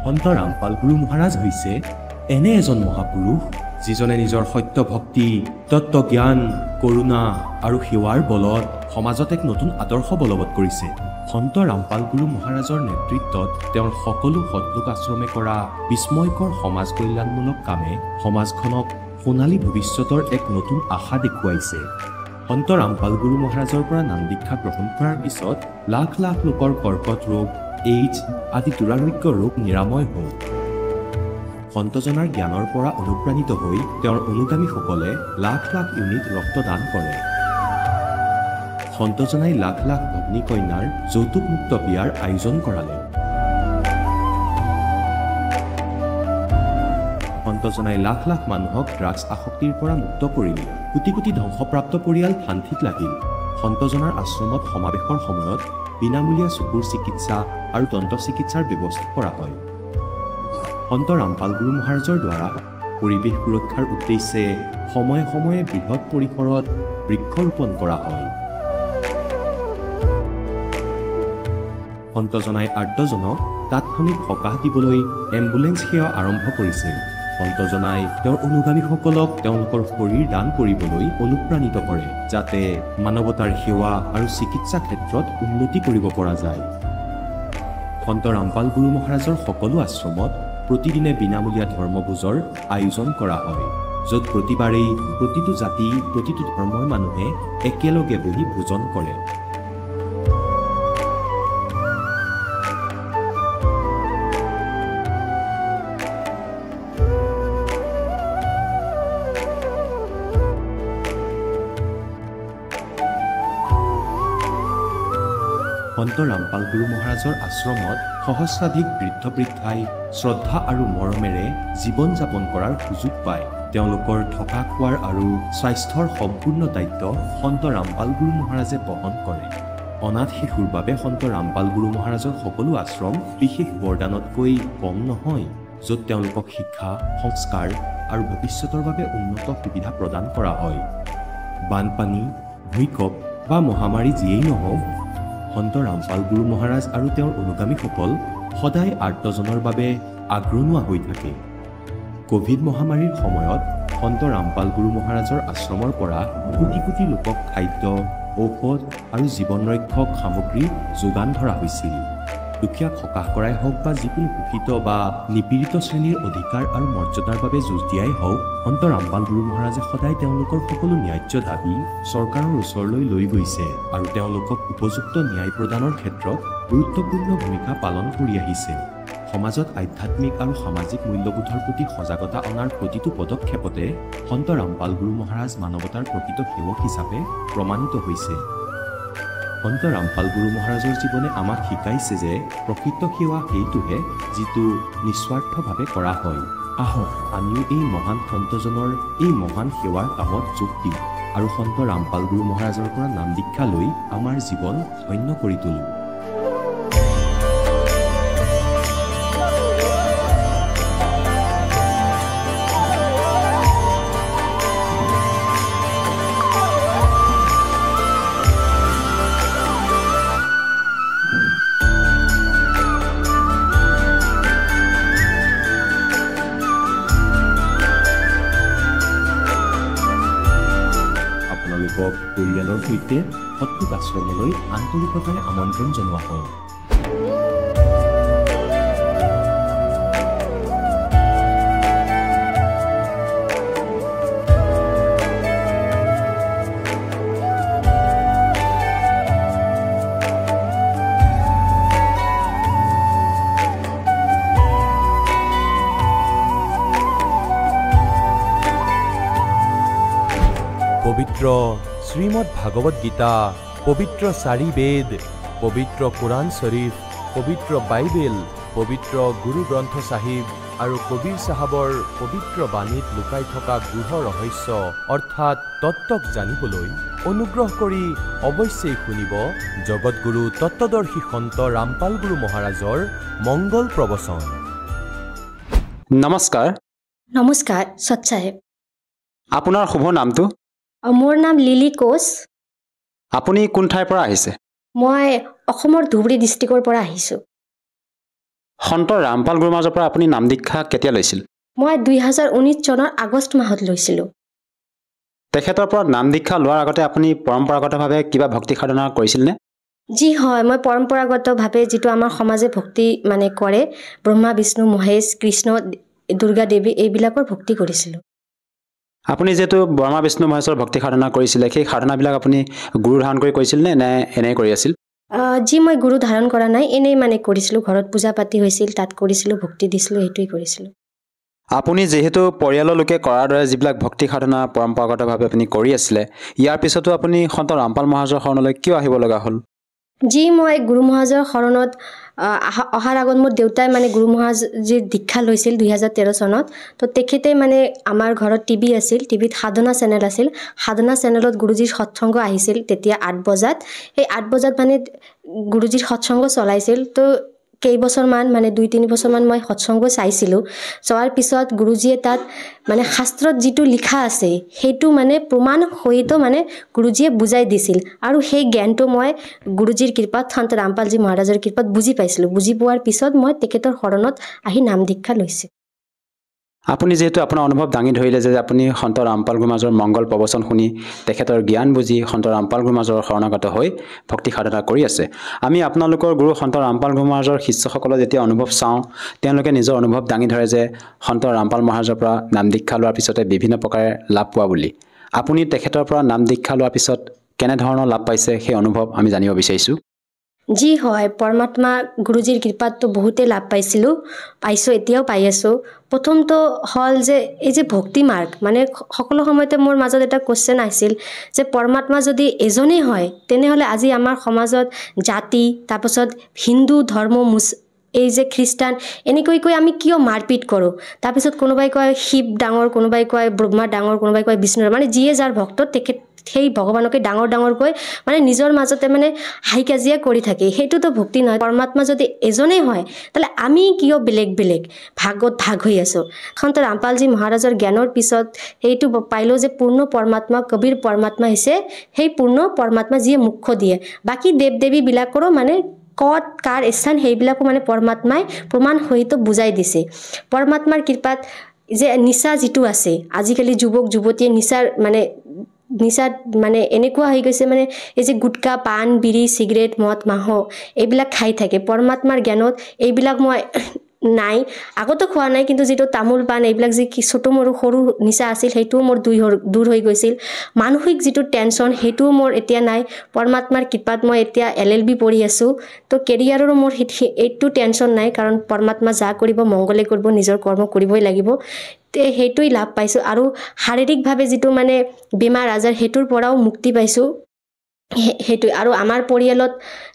সন্ত ৰামপাল গুৰু মহাৰাজ হৈছে এনে এজন মহাপুৰুষ যিজনে নিজৰ সত্য ভক্তি, তত্ত্বজ্ঞান, কৰোণা আৰু সেৱাৰ বলত সমাজত এক নতুন আদৰ্শ বলবৎ কৰিছে। সন্ত ৰামপাল গুৰু মহাৰাজৰ নেতৃত্বত তেওঁৰ সকলো সৎলোক আশ্ৰমে কৰা বিস্ময়কৰ সমাজ কল্যাণমূলক কামে সমাজখনক সোণালী ভৱিষ্যতৰ এক নতুন আশা দেখুৱাইছে। সন্ত ৰামপাল গুৰু মহাৰাজৰ পৰা নাম দীক্ষা গ্ৰহণ কৰাৰ পিছত লাখ লাখ লোকৰ কৰ্কট ৰোগ, এইডছ আদি দুৰাৰোগ্য ৰোগ নিৰাময় হ'ল। সন্তজনাৰ জ্ঞানৰ পৰা অনুপ্ৰাণিত হৈ তেওঁৰ অনুগামীসকলে লাখ লাখ ইউনিট ৰক্তদান কৰে। সন্তজনাই লাখ লাখ ভগ্নী কন্যাৰ যৌতুকমুক্ত বিয়াৰ আয়োজন কৰালে। সন্তজনাই লাখ লাখ মানুহক ড্ৰাগছ আসক্তিৰ পৰা মুক্ত কৰিলে। কোটি কোটি ধ্বংসপ্ৰাপ্ত পৰিয়াল শান্তিত লাগিল। সন্তজনাৰ আশ্ৰমত সমাৱেশৰ সময়ত বিনামূলীয়া চকুৰ চিকিৎসা আৰু দন্ত চিকিৎসাৰ ব্যৱস্থা কৰা হয়। সন্ত ৰামপাল গুৰু মহাৰাজৰ দ্বাৰা পৰিৱেশ সুৰক্ষাৰ উদ্দেশ্যে সময়ে সময়ে বৃহৎ পৰিসৰত বৃক্ষৰোপণ কৰা হয়। সন্তজনাই আৰ্তজনক তাৎক্ষণিক সকাহ দিবলৈ এম্বুলেন্স সেৱা আৰম্ভ কৰিছিল। সন্তজনাই তেওঁৰ অনুগামীসকলক তেওঁলোকৰ শৰীৰ দান কৰিবলৈ অনুপ্ৰাণিত কৰে, যাতে মানৱতাৰ সেৱা আৰু চিকিৎসা ক্ষেত্ৰত উন্নতি কৰিব পৰা যায়। সন্ত ৰামপাল গুৰু মহাৰাজৰ সকলো আশ্ৰমত প্ৰতিদিনে বিনামূলীয়া ধৰ্মভোজৰ আয়োজন কৰা হয়, য'ত প্ৰতিবাৰেই প্ৰতিটো জাতি, প্ৰতিটো ধৰ্মৰ মানুহে একেলগে বহি ভোজন কৰে। সন্ত ৰামপাল গুৰু মহাৰাজৰ আশ্ৰমত সহস্ৰাধিক বৃদ্ধ বৃদ্ধাই শ্ৰদ্ধা আৰু মৰমেৰে জীৱন যাপন কৰাৰ সুযোগ পায়। তেওঁলোকৰ থকা খোৱাৰ আৰু স্বাস্থ্যৰ সম্পূৰ্ণ দায়িত্ব সন্ত ৰামপাল গুৰু মহাৰাজে বহন কৰে। অনাথ শিশুৰ বাবে সন্ত ৰামপাল গুৰু মহাৰাজৰ সকলো আশ্ৰম বিশেষ বৰদানতকৈ কম নহয়, য'ত তেওঁলোকক শিক্ষা, সংস্কাৰ আৰু ভৱিষ্যতৰ বাবে উন্নত সুবিধা প্ৰদান কৰা হয়। বানপানী, ভূঁইকঁপ বা মহামাৰী যিয়েই নহওক, সন্ত ৰামপাল গুৰু মহাৰাজ আৰু তেওঁৰ অনুগামীসকল সদায় আৰ্তজনৰ বাবে আগ্ৰনোৱা হৈ থাকে। কোভিড মহামাৰীৰ সময়ত সন্ত ৰামপাল গুৰু মহাৰাজৰ আশ্ৰমৰ পৰা কোটি কোটি লোকক খাদ্য, ঔষধ আৰু জীৱন ৰক্ষক সামগ্ৰী যোগান ধৰা হৈছিল। দুখীয়াক সকাহ কৰাই হওক বা যিকোনো শোষিত বা নিপীড়িত শ্ৰেণীৰ অধিকাৰ আৰু মৰ্যাদাৰ বাবে যুঁজ দিয়াই হওক, সন্ত ৰামপাল গুৰু মহাৰাজে সদায় তেওঁলোকৰ সকলো ন্যায্য দাবী চৰকাৰৰ ওচৰলৈ লৈ গৈছে আৰু তেওঁলোকক উপযুক্ত ন্যায় প্ৰদানৰ ক্ষেত্ৰত গুৰুত্বপূৰ্ণ ভূমিকা পালন কৰি আহিছে। সমাজত আধ্যাত্মিক আৰু সামাজিক মূল্যবোধৰ প্ৰতি সজাগতা অনাৰ প্ৰতিটো পদক্ষেপতে সন্ত ৰামপাল গুৰু মহাৰাজ মানৱতাৰ প্ৰকৃত সেৱক হিচাপে প্ৰমাণিত হৈছে। সন্ত ৰামপাল গুৰু মহাৰাজৰ জীৱনে আমাক শিকাইছে যে প্ৰকৃত সেৱা সেইটোহে যিটো নিস্বাৰ্থভাৱে কৰা হয়। আহক আমিও এই মহান সন্তজনৰ এই মহান সেৱাৰ কামত যোগ দিওঁ আৰু সন্ত ৰামপাল গুৰু মহাৰাজৰ পৰা নাম দীক্ষা লৈ আমাৰ জীৱন ধন্য কৰি তোলোঁ। পৰিয়ালৰ সৈতে সৎলোক আশ্ৰমলৈ আন্তৰিকতাৰে আমন্ত্ৰণ জনোৱা হয়। পবিত্ৰ শ্ৰীমদ ভাগৱত গীতা, পবিত্ৰ 4 বেদ, পবিত্ৰ কোৰাণ শ্বৰীফ, পবিত্ৰ বাইবেল, পবিত্ৰ গুৰু গ্ৰন্থ চাহিব আৰু কবীৰ চাহাবৰ পবিত্ৰ বাণীত লুকাই থকা গুহ ৰহস্য অৰ্থাৎ তত্ত্বক জানিবলৈ অনুগ্ৰহ কৰি অৱশ্যেই শুনিব জগতগুৰু তত্ত্বদৰ্শী সন্ত ৰামপাল গুৰু মহাৰাজৰ মংগল প্ৰবচন। নমস্কাৰ। নমস্কাৰ সৎ সাহেব। আপোনাৰ শুভ নামটো? মোৰ নাম লিলি কোচ। আপুনি কোন ঠাইৰ পৰা আহিছে? মই অসমৰ ধুবুৰী ডিষ্ট্ৰিক্টৰ পৰা আহিছোঁ। সন্ত ৰামপাল গুৰুৰ মাজৰ পৰা আপুনি নাম দীক্ষা কেতিয়া লৈছিল? মই 2019 চনৰ আগষ্ট মাহত লৈছিলোঁ। তেখেতৰ পৰা নাম দীক্ষা লোৱাৰ আগতে আপুনি পৰম্পৰাগতভাৱে কিবা ভক্তি সাধনা কৰিছিলনে? যি হয়, মই পৰম্পৰাগতভাৱে যিটো আমাৰ সমাজে ভক্তি মানে কৰে, ব্ৰহ্মা বিষ্ণু মহেশ কৃষ্ণ দুৰ্গা দেৱী এইবিলাকৰ ভক্তি কৰিছিলোঁ। আপুনি যিহেতু ব্ৰহ্মা বিষ্ণু মহেশৰ ভক্তি সাধনা কৰিছিলে, সেই সাধনাবিলাক আপুনি গুৰু ধাৰণ কৰি কৰিছিল নে এনেই কৰি আছিল? যি মই গুৰু ধাৰণ কৰা নাই, এনেই মানে কৰিছিলোঁ। ঘৰত পূজা পাতি হৈছিল, তাত কৰিছিলোঁ, ভক্তি দিছিলোঁ, সেইটোৱেই কৰিছিলোঁ। আপুনি যিহেতু পৰিয়ালৰ লোকে কৰাৰ দৰে যিবিলাক ভক্তি সাধনা পৰম্পৰাগতভাৱে আপুনি কৰি আছিলে, ইয়াৰ পিছতো আপুনি সন্ত ৰামপাল মহাৰাজৰ শৰণলৈ কিয় আহিব লগা হ'ল? যি মই গুৰু মহাৰাজৰ শৰণত অহাৰ আগত মোৰ দেউতাই মানে গুৰু মহাৰাজৰ দীক্ষা লৈছিল 2013 চনত। তো তেখেতে মানে আমাৰ ঘৰত টিভি আছিল, টিভিত সাধনা চেনেল আছিল। সাধনা চেনেলত গুৰুজীৰ সৎসংগ আহিছিল তেতিয়া 8 বজাত। সেই 8 বজাত মানে গুৰুজীৰ সৎসংগ চলাইছিল। তো কেইবছৰমান মানে 2-3 বছৰমান মই সৎসংগ চাইছিলোঁ। চোৱাৰ পিছত গুৰুজীয়ে তাত মানে শাস্ত্ৰত যিটো লিখা আছে সেইটো মানে প্ৰমাণ সহিত মানে গুৰুজীয়ে বুজাই দিছিল। আৰু সেই জ্ঞানটো মই গুৰুজীৰ কৃপাত সন্ত ৰামপালজী মহাৰাজৰ কৃপাত বুজি পাইছিলোঁ। বুজি পোৱাৰ পিছত মই তেখেতৰ শৰণত আহি নাম দীক্ষা লৈছোঁ। আপুনি যিহেতু আপোনাৰ অনুভৱ দাঙি ধৰিলে যে আপুনি সন্ত ৰামপাল গুৰু মহাৰাজৰ মংগল প্ৰবচন শুনি তেখেতৰ জ্ঞান বুজি সন্ত ৰামপাল গুৰু মহাৰাজৰ শৰণাগত হৈ ভক্তি সাধনা কৰি আছে। আমি আপোনালোকৰ গুৰু সন্ত ৰামপাল গুৰু মহাৰাজৰ শিষ্যসকলৰ যেতিয়া অনুভৱ চাওঁ, তেওঁলোকে নিজৰ অনুভৱ দাঙি ধৰে যে সন্ত ৰামপাল মহাৰাজৰ পৰা নাম দীক্ষা লোৱাৰ পিছতে বিভিন্ন প্ৰকাৰে লাভ পোৱা বুলি। আপুনি তেখেতৰ পৰা নাম দীক্ষা লোৱাৰ পিছত কেনেধৰণৰ লাভ পাইছে সেই অনুভৱ আমি জানিব বিচাৰিছোঁ। যি হয়, পৰমাত্মা গুৰুজীৰ কৃপাততো বহুতেই লাভ পাইছোঁ, এতিয়াও পাই আছোঁ। প্ৰথমটো হ'ল যে এই যে ভক্তি মাৰ্গ, মানে সকলো সময়তে মোৰ মাজত এটা কুৱেশ্যন আহিছিল যে পৰমাত্মা যদি এজনেই হয় তেনেহ'লে আজি আমাৰ সমাজত জাতি, তাৰপাছত হিন্দু ধৰ্ম, এই যে খ্ৰীষ্টান এনেকৈ কৈ আমি কিয় মাৰপিট কৰোঁ? তাৰপিছত কোনোবাই কয় শিৱ ডাঙৰ, কোনোবাই কয় ব্ৰহ্মা ডাঙৰ, কোনোবাই কয় বিষ্ণু, মানে যিয়ে যাৰ ভক্ত তেখেত সেই ভগৱানকে ডাঙৰ ডাঙৰকৈ মানে নিজৰ মাজতে মানে হাই কাজিয়া কৰি থাকে। সেইটোতো ভক্তি নহয়। পৰমাত্মা যদি এজনেই হয় তাহলে আমি কিয় বেলেগ বেলেগ ভাগত ভাগ হৈ আছোঁ? সন্ত ৰামপালজী মহাৰাজৰ জ্ঞানৰ পিছত সেইটো পাইলোঁ যে পূৰ্ণ পৰমাত্মা কবিৰ পৰমাত্মা হৈছে সেই পূৰ্ণ পৰমাত্মা যিয়ে মুখ্য দিয়ে। বাকী দেৱ দেৱীবিলাকৰো মানে ক'ত কাৰ স্থান সেইবিলাকো মানে পৰমাত্মাই প্ৰমাণ সহিত বুজাই দিছে। পৰমাত্মাৰ কৃপাত যে নিচা যিটো আছে, আজিকালি যুৱক যুৱতীয়ে নিচাত মানে এনেকুৱা হৈ গৈছে, মানে এই যে গুটকা, পাণ, বিড়ি, চিগাৰেট, মদ, মাংস এইবিলাক খাই থাকে। পৰমাত্মাৰ জ্ঞানত এইবিলাক মই নাই, আগতো খোৱা নাই, কিন্তু যিটো তামোল পাণ এইবিলাক যি ছোটো মোৰো সৰু নিচা আছিল সেইটোও মোৰ দূৰ হৈ গৈছিল। মানসিক যিটো টেনশ্যন সেইটোও মোৰ এতিয়া নাই। পৰমাত্মাৰ কৃপাত মই এতিয়া LLB পঢ়ি আছোঁ। তো কেৰিয়াৰৰো মোৰ এইটো টেনশ্যন নাই, কাৰণ পৰমাত্মা যা কৰিব মংগলে কৰিব, নিজৰ কৰ্ম কৰিবই লাগিব। সেইটোৱেই লাভ পাইছোঁ। আৰু শাৰীৰিকভাৱে যিটো মানে বেমাৰ আজাৰ সেইটোৰ পৰাও মুক্তি পাইছোঁ। সেইটোৱে। আৰু আমাৰ পৰিয়ালত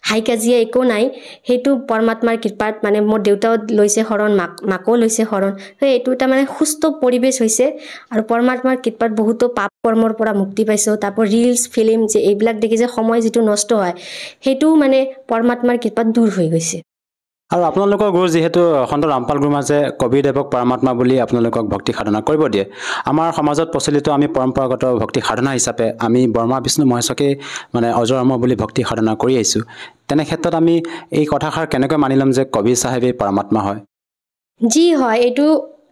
হাই কাজিয়া একো নাই, সেইটো পৰমাত্মাৰ কৃপাত। মানে মোৰ দেউতাও লৈছে শৰণ, মাকো লৈছে শৰণ। তো এইটো এটা মানে সুস্থ পৰিৱেশ হৈছে। আৰু পৰমাত্মাৰ কৃপাত বহুতো পাপ কৰ্মৰ পৰা মুক্তি পাইছোঁ। তারপর রিলস ফিল্ম যে এইবিলাক দেখি যে সময় যেটো নষ্ট হয় সেইটোও মানে পৰমাত্মাৰ কৃপাত দূৰ হৈ গৈছে। আৰু আপোনালোকৰ গুৰু যিহেতু সন্ত ৰামপাল গুৰু মাজে কবিৰদেৱক পৰমাত্মা বুলি আপোনালোকক ভক্তি সাধনা কৰিব দিয়ে, আমাৰ সমাজত প্ৰচলিত আমি পৰম্পৰাগত ভক্তি সাধনা হিচাপে আমি ব্ৰহ্মা বিষ্ণু মহেশকে মানে অজৰ অমৰ বুলি ভক্তি সাধনা কৰি আহিছোঁ। তেনে ক্ষেত্ৰত আমি এই কথাষাৰ কেনেকৈ মানি ল'ম যে কবিৰ চাহেবেই পৰমাত্মা হয়? যি হয় এইটো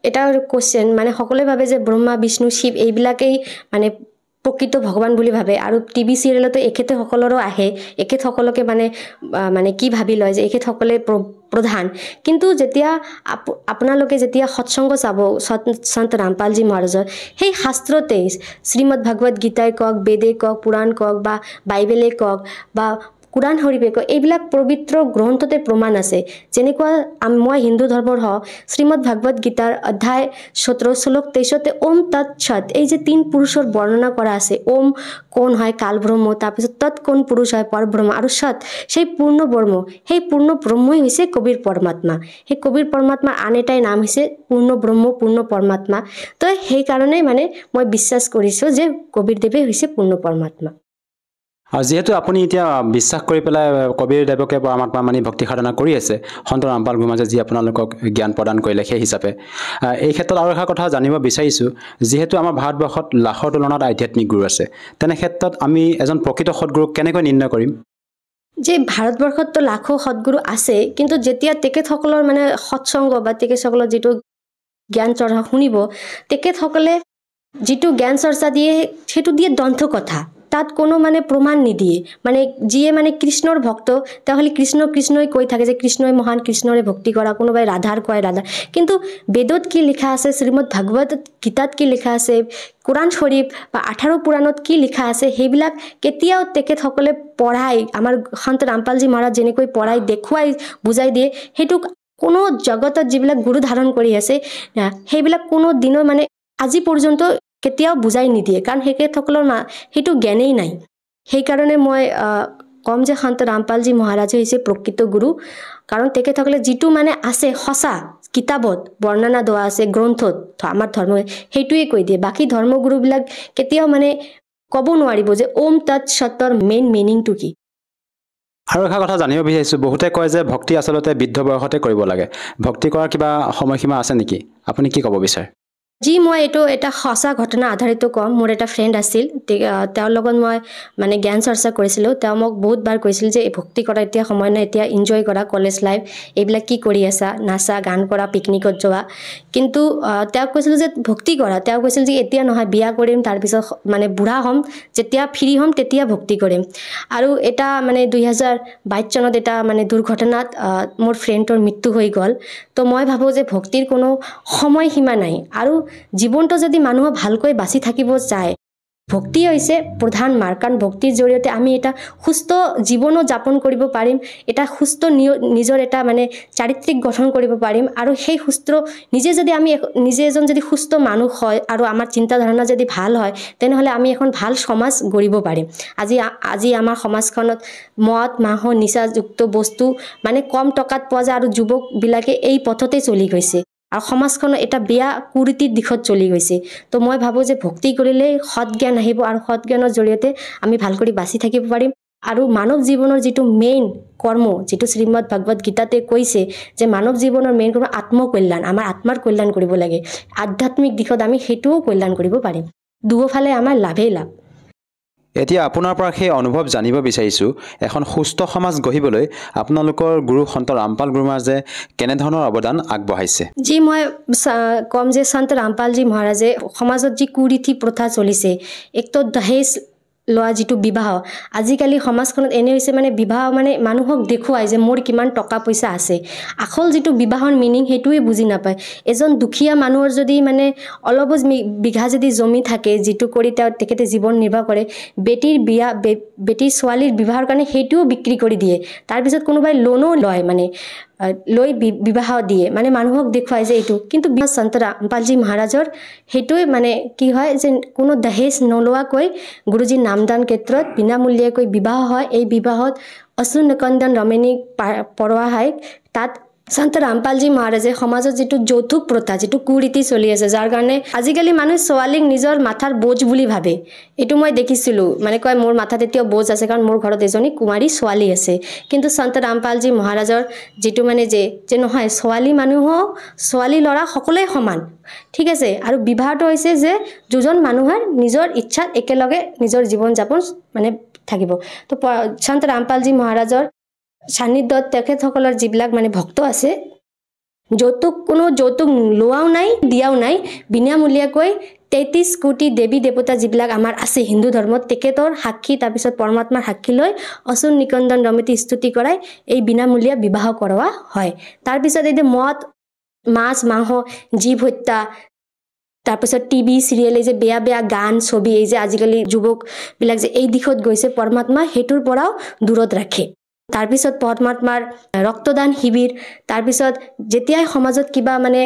এটা কোৱেশ্চন, মানে সকলোৱে ভাবে যে ব্ৰহ্মা বিষ্ণু শিৱ এইবিলাকেই মানে প্ৰকৃত ভগৱান বুলি ভাবে। আৰু টিভি চিৰিয়েলতো এখেতসকলৰো আহে, এখেতসকলকে মানে কি ভাবি লয় যে এখেতসকলে প্ৰধান। কিন্তু যেতিয়া আপোনালোকে যেতিয়া সৎসংগ চাব সন্ত ৰামপালজী মহাৰাজৰ, সেই শাস্ত্ৰতেই শ্ৰীমদ ভাগৱত গীতাই কওক, বেদে কওক, পুৰাণ কওক বা বাইবেলে কওক বা কুৰাণ শৰীফে কওক, এইবিলাক পবিত্ৰ গ্ৰন্থতে প্ৰমাণ আছে। যেনেকুৱা মই হিন্দু ধৰ্মৰ হওঁ, শ্ৰীমদ ভাগৱত গীতাৰ অধ্যায় 17 শ্লোক 23 ওম তৎ সৎ, এই যে 3 পুৰুষৰ বৰ্ণনা কৰা আছে। ওম কোন হয়? কাল ব্ৰহ্ম। তাৰপিছত তৎ কোন পুৰুষ হয়? পৰব্ৰহ্ম। আৰু সৎ সেই পূৰ্ণ ব্ৰহ্ম, সেই পূৰ্ণ ব্ৰহ্মই হৈছে কবিৰ পৰমাত্মা। সেই কবিৰ পৰমাত্মাৰ আন এটাই নাম হৈছে পূৰ্ণ ব্ৰহ্ম, পূৰ্ণ পৰমাত্মা। তো সেইকাৰণে মানে মই বিশ্বাস কৰিছোঁ যে কবিৰদেৱে হৈছে পূৰ্ণ পৰমাত্মা। আৰু যিহেতু আপুনি এতিয়া বিশ্বাস কৰি পেলাই কবিৰদেৱকে পৰমাত্মা মানি ভক্তি সাধনা কৰি আছে, সন্ত ৰামপাল গুৰু মাজে যি আপোনালোকক জ্ঞান প্ৰদান কৰিলে সেই হিচাপে এই ক্ষেত্ৰত আৰু এটা কথা জানিব বিচাৰিছোঁ, যিহেতু আমাৰ ভাৰতবৰ্ষত লাখৰ তুলনাত আধ্যাত্মিক গুৰু আছে, তেনে ক্ষেত্ৰত আমি এজন প্ৰকৃত সৎগুৰুক কেনেকৈ নিৰ্ণয় কৰিম? যে ভাৰতবৰ্ষততো লাখো সৎগুৰু আছে, কিন্তু যেতিয়া তেখেতসকলৰ মানে সৎসংগ বা তেখেতসকলৰ যিটো জ্ঞান চৰ্চা শুনিব, তেখেতসকলে যিটো জ্ঞান চৰ্চা দিয়ে সেইটো দিয়ে দন্থ কথা, তাত কোনো মানে প্ৰমাণ নিদিয়ে। মানে যিয়ে মানে কৃষ্ণৰ ভক্ত তাহলে কৃষ্ণই কৈ থাকে যে কৃষ্ণই মহান, কৃষ্ণৰে ভক্তি কৰা, কোনোবাই ৰাধাৰ কয় ৰাধা। কিন্তু বেদত কি লিখা আছে, শ্ৰীমদ ভাগৱত গীতাত কি লিখা আছে, কোৰাণ শৰীফ বা 18 পুৰাণত কি লিখা আছে, সেইবিলাক কেতিয়াও তেখেতসকলে পঢ়াই, আমাৰ সন্ত ৰামপালজী মহাৰাজ যেনেকৈ পঢ়াই দেখুৱাই বুজাই দিয়ে, সেইটো কোনো জগতত যিবিলাক গুৰু ধাৰণ কৰি আছে সেইবিলাক কোনো দিনৰ মানে আজি পৰ্যন্ত কেতিয়াও বুজাই নিদিয়ে, কাৰণ তেখেতসকলৰ সেইটো জ্ঞানেই নাই। সেইকাৰণে মই কম যে সন্ত ৰামপালজী মহাৰাজ হৈছে প্ৰকৃত গুৰু, কাৰণ তেখেতসকলে যিটো মানে আছে সঁচা কিতাপত বৰ্ণনা দিয়া আছে, গ্ৰন্থত আমাৰ ধৰ্ম সেইটোৱে কৈ দিয়ে। বাকী ধৰ্মগুৰুবিলাক কেতিয়াও মানে ক'ব নোৱাৰিব যে ওম তৎ সতৰ মেইন মিনিংটো কি। আৰু এটা কথা জানিব বিচাৰিছোঁ, বহুতে কয় যে ভক্তি আচলতে বৃদ্ধ বয়সতে কৰিব লাগে, ভক্তি কৰাৰ কিবা সময়সীমা আছে নেকি? আপুনি কি ক'ব বিচাৰে? মই এইটো এটা সঁচা ঘটনা আধাৰিত কম। মোৰ এটা ফ্ৰেণ্ড আছিল, তেওঁৰ লগত মই মানে জ্ঞান চৰ্চা কৰিছিলোঁ। তেওঁ মোক বহুতবাৰ কৈছিল যে এই ভক্তি কৰা এতিয়া সময় নাই, এতিয়া এনজয় কৰা কলেজ লাইফ, এইবিলাক কি কৰি আছা, নাচা গান কৰা, পিকনিকত যোৱা। কিন্তু তেওঁক কৈছিলোঁ যে ভক্তি কৰা, তেওঁ কৈছিল যে এতিয়া নহয়, বিয়া কৰিম, তাৰপিছত মানে বুঢ়া হ'ম, যেতিয়া ফ্ৰী হ'ম তেতিয়া ভক্তি কৰিম। আৰু এটা মানে 2022 চনত এটা মানে দুৰ্ঘটনাত মোৰ ফ্ৰেণ্ডৰ মৃত্যু হৈ গ'ল। তো মই ভাবোঁ যে ভক্তিৰ কোনো সময়সীমা নাই, আৰু জীৱনটো যদি মানুহ ভালকৈ বাচি থাকিব যায়, ভক্তি হৈছে প্ৰধান মাৰ্গ। কাৰণ ভক্তিৰ জৰিয়তে আমি এটা সুস্থ জীৱনো যাপন কৰিব পাৰিম, এটা সুস্থ নিজৰ এটা মানে চাৰিত্ৰিক গঠন কৰিব পাৰিম। আৰু সেই সুস্থ নিজে এজন যদি সুস্থ মানুহ হয় আৰু আমাৰ চিন্তাধাৰণা যদি ভাল হয়, তেনেহ'লে আমি এখন ভাল সমাজ গঢ়িব পাৰিম। আজি আমাৰ সমাজখনত মদ মাংস নিচাযুক্ত বস্তু মানে কম টকাত পোৱা যায়, আৰু যুৱকবিলাকে এই পথতে চলি গৈছে, আৰু সমাজখনৰ এটা বেয়া কুৰীতিৰ দিশত চলি গৈছে। তো মই ভাবোঁ যে ভক্তি কৰিলে সৎ জ্ঞান আহিব, আৰু সৎ জ্ঞানৰ জৰিয়তে আমি ভাল কৰি বাচি থাকিব পাৰিম। আৰু মানৱ জীৱনৰ যিটো মেইন কৰ্ম, যিটো শ্ৰীমদ ভাগৱত গীতাতে কৈছে যে মানৱ জীৱনৰ মেইন কৰ্ম আত্মকল্যাণ, আমাৰ আত্মাৰ কল্যাণ কৰিব লাগে। আধ্যাত্মিক দিশত আমি সেইটোও কল্যাণ কৰিব পাৰিম, দুয়োফালে আমাৰ লাভেই লাভ। এতিয়া আপোনাৰ পৰা সেই অনুভৱ জানিব বিচাৰিছোঁ, এখন সুস্থ সমাজ গঢ়িবলৈ আপোনালোকৰ গুৰু সন্ত ৰামপাল গুৰু মহাৰাজে কেনেধৰণৰ অৱদান আগবঢ়াইছে? মই কম যে সন্ত ৰামপালজী মহাৰাজে সমাজত যি কুৰীতি প্ৰথা চলিছে, একতো দহেজ লোৱা যিটো বিবাহ, আজিকালি সমাজখনত এনে হৈছে মানে বিবাহ মানে মানুহক দেখুৱাই যে মোৰ কিমান টকা পইচা আছে, আচল যিটো বিবাহৰ মিনিং সেইটোৱে বুজি নাপায়। এজন দুখীয়া মানুহৰ যদি মানে অলপ বিঘা যদি জমি থাকে, যিটো কৰি তেখেতে জীৱন নিৰ্বাহ কৰে, বেটিৰ ছোৱালীৰ বিবাহৰ কাৰণে সেইটোও বিক্ৰী কৰি দিয়ে। তাৰপিছত কোনোবাই লোনো লয়, মানে লৈ বিবাহ দিয়ে, মানে মানুহক দেখুৱাই যে এইটো। কিন্তু সন্ত ৰামপালজী মহাৰাজৰ সেইটোৱে মানে কি হয় যে কোনো দহেজ নোলোৱাকৈ গুৰুজীৰ নামদান ক্ষেত্ৰত বিনামূলীয়াকৈ বিবাহ হয়। এই বিবাহত অশ্ৰু নিকন্দন ৰমণী পঢ়োৱা হয়। তাত সন্ত ৰামপালজী মহাৰাজে সমাজত যিটো যৌতুক প্ৰথা, যিটো কুৰীতি চলি আছে, যাৰ কাৰণে আজিকালি মানুহে ছোৱালীক নিজৰ মাথাৰ বোজ বুলি ভাবে। এইটো মই দেখিছিলোঁ, মানে কয় মোৰ মাথাত এতিয়াও বোজ আছে কাৰণ মোৰ ঘৰত এজনী কুমাৰী ছোৱালী আছে। কিন্তু সন্ত ৰামপালজী মহাৰাজৰ যিটো মানে যে নহয়, ছোৱালী মানুহো ছোৱালী ল'ৰা সকলোৱে সমান, ঠিক আছে। আৰু বিবাহটো হৈছে যে দুজন মানুহৰ নিজৰ ইচ্ছাত একেলগে নিজৰ জীৱন যাপন মানে থাকিব। তো সন্ত ৰামপালজী মহাৰাজৰ সান্নিধ্যত তেখেতসকলৰ যিবিলাক মানে ভক্ত আছে, কোনো যৌতুক লোৱাও নাই, দিয়াও নাই, বিনামূলীয়াকৈ 33 কোটি দেৱী দেৱতা যিবিলাক আমাৰ আছে হিন্দু ধৰ্মত, তেখেতৰ সাক্ষী, তাৰপিছত পৰমাত্মাৰ সাক্ষী লৈ অশ্ৰু নিকন্দন ৰমতি স্তুতি কৰাই এই বিনামূলীয়া বিবাহ কৰোৱা হয়। তাৰপিছত এই যে মদ মাছ মাংস জীৱ হত্যা, তাৰপিছত টিভি চিৰিয়েল, এই যে বেয়া বেয়া গান ছবি, এই যে আজিকালি যুৱকবিলাক যে এই দিশত গৈছে, পৰমাত্মা সেইটোৰ পৰাও দূৰত ৰাখে। তাৰপিছত পৰমাত্মাৰ ৰক্তদান শিবিৰ, তাৰপিছত যেতিয়াই সমাজত কিবা মানে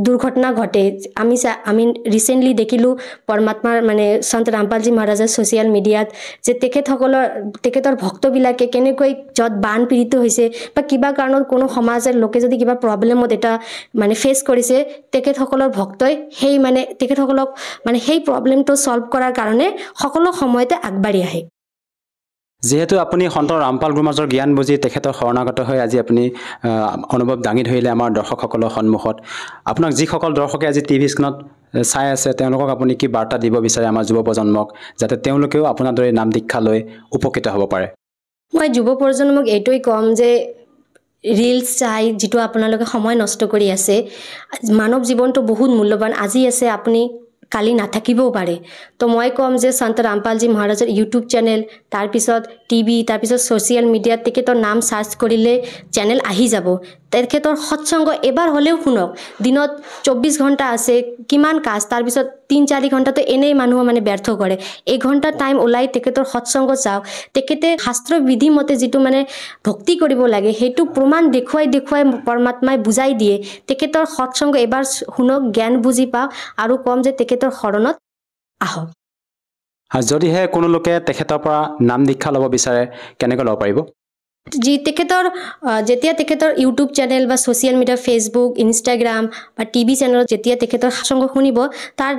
দুৰ্ঘটনা ঘটে, আমি ৰিচেণ্টলি দেখিলোঁ পৰমাত্মাৰ মানে সন্ত ৰামপালজী মহাৰাজৰ ছ'চিয়েল মিডিয়াত যে তেখেতৰ ভক্তবিলাকে কেনেকৈ য'ত বান পীড়িত হৈছে বা কিবা কাৰণত কোনো সমাজৰ লোকে যদি কিবা প্ৰব্লেমত এটা মানে ফেচ কৰিছে, তেখেতসকলৰ ভক্তই সেই মানে তেখেতসকলক মানে সেই প্ৰব্লেমটো ছল্ভ কৰাৰ কাৰণে সকলো সময়তে আগবাঢ়ি আহে। যিহেতু আপুনি সন্ত ৰামপাল গুৰু মহাৰাজৰ জ্ঞান বুজি তেখেতৰ শৰণাগত হৈ আজি আপুনি অনুভৱ দাঙি ধৰিলে আমাৰ দৰ্শকসকলৰ সন্মুখত, আপোনাক যিসকল দৰ্শকে আজি টিভি স্ক্ৰীণত চাই আছে তেওঁলোকক আপুনি কি বাৰ্তা দিব বিচাৰে আমাৰ যুৱ প্ৰজন্মক, যাতে তেওঁলোকেও আপোনাৰ দৰে নাম দীক্ষা লৈ উপকৃত হ'ব পাৰে? মই যুৱ প্ৰজন্মক এইটোৱেই ক'ম যে ৰিলছ চাই যিটো আপোনালোকে সময় নষ্ট কৰি আছে, মানৱ জীৱনটো বহুত মূল্যৱান। আজি আছে, আপুনি কালি নাথাকিবও পাৰে। তো মই ক'ম যে সন্ত ৰামপালজী মহাৰাজৰ ইউটিউব চেনেল, তাৰপিছত টিভি, তাৰপিছত ছ'চিয়েল মিডিয়াত তেখেতৰ নাম চাৰ্চ কৰিলে চেনেল আহি যাব। তেখেতৰ সৎসংগ এবাৰ হ'লেও শুনক। দিনত 24 ঘণ্টা আছে, কিমান কাজ, তাৰপিছত 3-4 ঘণ্টাটো এনেই মানুহ মানে ব্যৰ্থ কৰে। এঘণ্টা টাইম ওলাই তেখেতৰ সৎসংগ চাওক। তেখেতে শাস্ত্ৰ বিধি মতে যিটো মানে ভক্তি কৰিব লাগে সেইটো প্ৰমাণ দেখুৱাই পৰমাত্মাই বুজাই দিয়ে। তেখেতৰ সৎসংগ এবাৰ শুনক, জ্ঞান বুজি পাওক, আৰু কম যে তেখেতৰ শৰণত আহক। যদিহে কোনো লোকে তেখেতৰ পৰা নাম দীক্ষা ল'ব বিচাৰে, কেনেকৈ ল'ব পাৰিব? যেতিয়া তেখেতৰ ইউটিউব চেনেল বা ছ'চিয়েল মিডিয়া, ফেচবুক, ইনষ্টাগ্ৰাম বা টিভি চেনেলত যেতিয়া তেখেতৰ সৎসংগ শুনিব, তাৰ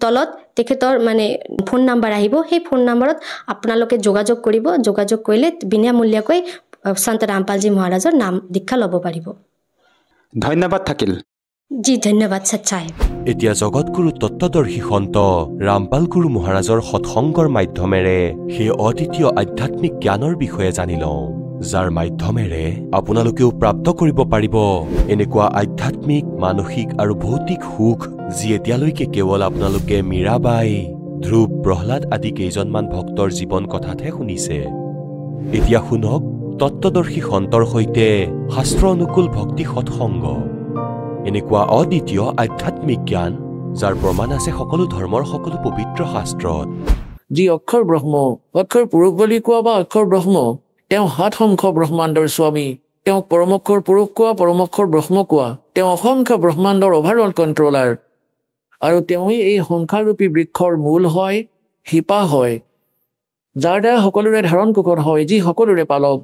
তলত তেখেতৰ মানে ফোন নাম্বাৰ আহিব। সেই ফোন নাম্বাৰত আপোনালোকে যোগাযোগ কৰিব। যোগাযোগ কৰিলে বিনামূলীয়াকৈ সন্ত ৰামপালজী মহাৰাজৰ নাম দীক্ষা ল'ব পাৰিব। ধন্যবাদ থাকিল। জি ধন্যবাদ চাহেব। এতিয়া জগতগুৰু তত্ত্বদৰ্শী সন্ত ৰামপাল গুৰু মহাৰাজৰ সৎসংগৰ মাধ্যমেৰে সেই অদ্বিতীয় আধ্যাত্মিক জ্ঞানৰ বিষয়ে জানি লওঁ, যাৰ মাধ্যমেৰে আপোনালোকেও প্ৰাপ্ত কৰিব পাৰিব এনেকুৱা আধ্যাত্মিক, মানসিক আৰু ভৌতিক সুখ যি এতিয়ালৈকে কেৱল আপোনালোকে মীৰাবাই, ধ্ৰুৱ, প্ৰহ্লাদ আদি কেইজনমান ভক্তৰ জীৱন কথাতহে শুনিছে। এতিয়া শুনক তত্ত্বদৰ্শী সন্তৰ সৈতে শাস্ত্ৰ অনুকূল ভক্তি সৎসংগ, এনেকুৱা অদ্বিতীয় আধ্যাত্মিক জ্ঞান যাৰ প্ৰমাণ আছে সকলো ধৰ্মৰ সকলো পবিত্ৰ শাস্ত্ৰত। যি অক্ষৰ ব্ৰহ্ম, অক্ষৰ পুৰুষ বুলি কোৱা বা অক্ষৰ ব্ৰহ্ম, তেওঁ 7 সংখ্য ব্ৰহ্মাণ্ডৰ স্বামী। তেওঁক পৰমক্ষৰ পুৰুষ কোৱা, পৰমক্ষৰ ব্ৰহ্ম কোৱা। তেওঁ অসংখ্য ব্ৰহ্মাণ্ডৰ অভাৰঅল কণ্ট্ৰলাৰ, আৰু তেওঁই এই সংখ্যাৰূপী বৃক্ষৰ মূল হয়, শিপা হয়, যাৰ দ্বাৰা সকলোৰে ধাৰণ কুকট হয়, যি সকলোৰে পালক।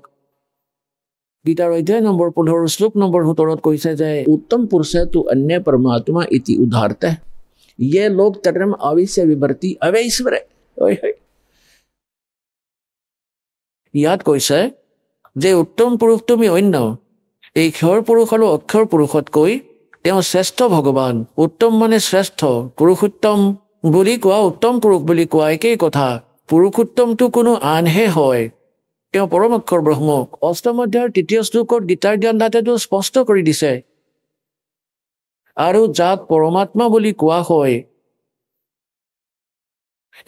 গীতাৰ অধ্যায় নম্বৰ 15 শ্লোক নম্বৰ 17 কৈছে যে উত্তম পুৰুষে তু অন্য পৰমাত্মা ইতি উদাহৰতে ये लोग तर्म आवेश विवर्ती अवैश्वरे। ইয়াত কৈছে যে উত্তম পুৰুষ তুমি অন্য, এই ক্ষৰ পুৰুষ আৰু অক্ষৰ পুৰুষতকৈ তেওঁ শ্ৰেষ্ঠ ভগৱান। উত্তম মানে শ্ৰেষ্ঠ, পুৰুষোত্তম বুলি কোৱা, উত্তম পুৰুষ বুলি কোৱা একেই কথা। পুৰুষোত্তমটো কোনো আনহে হয়, তেওঁ পৰম অক্ষৰ ব্ৰহ্ম। অষ্টম অধ্যায়ৰ 3য় শ্লোকত গীতাৰ জ্ঞানদাতাটো স্পষ্ট কৰি দিছে। আৰু যাক পৰমাত্মা বুলি কোৱা হয়।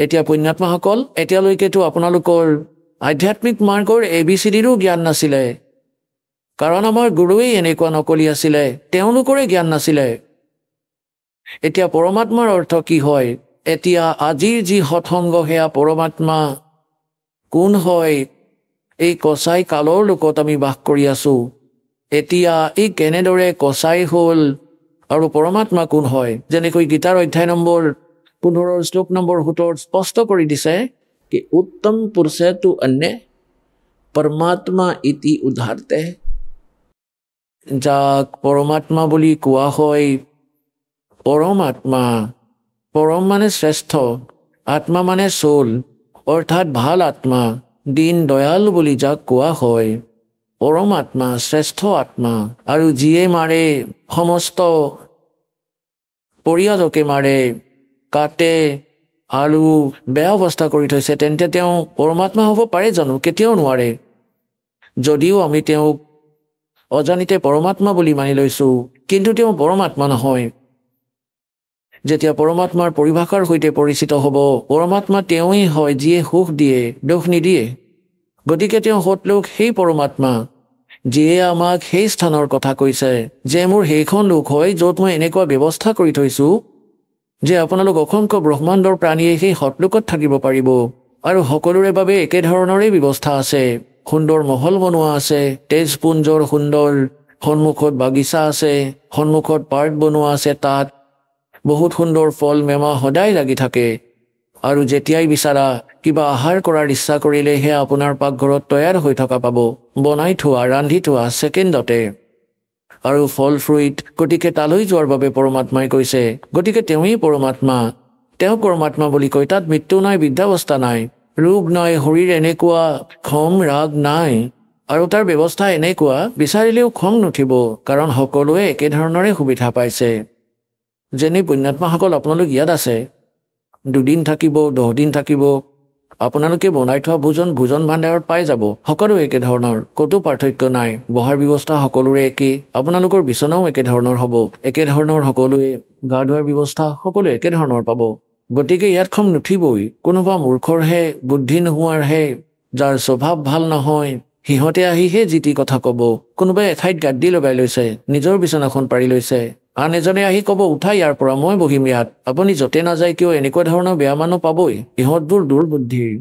এতিয়া পুণ্যাত্মাসকল, এতিয়ালৈকেতো আপোনালোকৰ আধ্যাত্মিক মাৰ্গৰ ABCDৰো জ্ঞান নাছিলে, কাৰণ আমাৰ গুৰুৱেই এনেকুৱা নকলি আছিলে, তেওঁলোকৰে জ্ঞান নাছিলে। এতিয়া পৰমাত্মাৰ অৰ্থ কি হয়? এতিয়া আজিৰ যি সৎসংগ সেয়া পৰমাত্মা কোন হয়? এই কচাই কালৰ লোকত আমি বাস কৰি আছো। এতিয়া এই কেনেদৰে কচাই হ'ল আৰু পৰমাত্মা কোন হয়? যেনেকৈ গীতাৰ অধ্যায় নম্বৰ 15 শ্লোক নম্বৰ 17 স্পষ্ট কৰি দিছে कि उत्तम पुरुषे तु अन्य परमात्मा इति उदाहरते। যাক পৰমাত্মা বুলি কোৱা হয়, পৰমাত্মা, পৰম মানে শ্ৰেষ্ঠ, আত্মা মানে সোল, অৰ্থাৎ ভাল আত্মা, দীন দয়াল বুলি যাক কোৱা হয়, পৰমাত্মা, শ্ৰেষ্ঠ আত্মা। আৰু যিয়ে মাৰে সমস্ত পৰিয়ালকে মাৰে, কাটে আৰু বেয়া অৱস্থা কৰি থৈছে, তেন্তে তেওঁ পৰমাত্মা হ'ব পাৰে জানো? কেতিয়াও নোৱাৰে। যদিও আমি তেওঁক অজানিতে পৰমাত্মা বুলি মানি লৈছো, কিন্তু তেওঁ পৰমাত্মা নহয়। যেতিয়া পৰমাত্মাৰ পৰিভাষাৰ সৈতে পৰিচিত হ'ব, পৰমাত্মা তেওঁই হয় যিয়ে সুখ দিয়ে, দুখ নিদিয়ে। গতিকে তেওঁ সৎলোক সেই পৰমাত্মা, যিয়ে আমাক সেই স্থানৰ কথা কৈছে যে মোৰ সেইখন লোক হয় য'ত মই এনেকুৱা ব্যৱস্থা কৰি থৈছো যে আপোনালোক অসংখ্য ব্ৰহ্মাণ্ডৰ প্ৰাণীয়ে সেই সৎলোকত থাকিব পাৰিব। আৰু সকলোৰে বাবে একেধৰণৰে ব্যৱস্থা আছে। সুন্দৰ মহল বনোৱা আছে, তেজপুঞ্জৰ সুন্দৰ, সন্মুখত বাগিচা আছে, সন্মুখত পাৰ্ক বনোৱা আছে, তাত বহুত সুন্দৰ ফল মেমা সদায় লাগি থাকে। আৰু যেতিয়াই বিচাৰা কিবা আহাৰ কৰাৰ ইচ্ছা কৰিলেহে আপোনাৰ পাকঘৰত তৈয়াৰ হৈ থকা পাব, বনাই থোৱা, ৰান্ধি থোৱা ছেকেণ্ডতে। আৰু ফল ফ্ৰুইট, গতিকে তালৈ যোৱাৰ বাবে পৰমাত্মাই কৈছে। গতিকে তেওঁই পৰমাত্মা, তেওঁ পৰমাত্মা বুলি কয়। তাত মৃত্যু নাই, বৃদ্ধাৱস্থা নাই, ৰোগ নাই, শৰীৰ এনেকুৱা, খং ৰাগ নাই। আৰু তাৰ ব্যৱস্থা এনেকুৱা, বিচাৰিলেও খং নুঠিব, কাৰণ সকলোৱে একেধৰণৰে সুবিধা পাইছে। যেনে পুণ্যাত্মাসকল আপোনালোক ইয়াত আছে, 2 দিন থাকিব, 10 দিন থাকিব, আপোনালোকে বনাই থোৱা ভোজন ভাণ্ডাৰত পাই যাব। সকলো একে ধৰণৰ, ক'তো পাৰ্থক্য নাই। বহাৰ ব্যৱস্থা সকলোৰে একেই। আপোনালোকৰ বিচনাও একে ধৰণৰ হ'ব। একে ধৰণৰ সকলোৱে গা ধোৱাৰ ব্যৱস্থা সকলো একে ধৰণৰ পাব। গতিকে ইয়াত খং নুঠিবই। কোনোবা মূৰ্খৰহে, বুদ্ধি নোহোৱাৰহে, যাৰ স্বভাৱ ভাল নহয়, সিহঁতে আহিহে যি টি কথা ক'ব। কোনোবাই এঠাইত গাদ্দি লগাই লৈছে, নিজৰ বিচনাখন পাৰি লৈছে, আন এজনে আহি ক'ব উঠা ইয়াৰ পৰা, মই বহিম ইয়াত। আপুনি য'তে নাযায় কিয় এনেকুৱা ধৰণৰ বেয়া মানুহ পাবই। ইহঁতবোৰ দুৰ্বুদ্ধিৰ।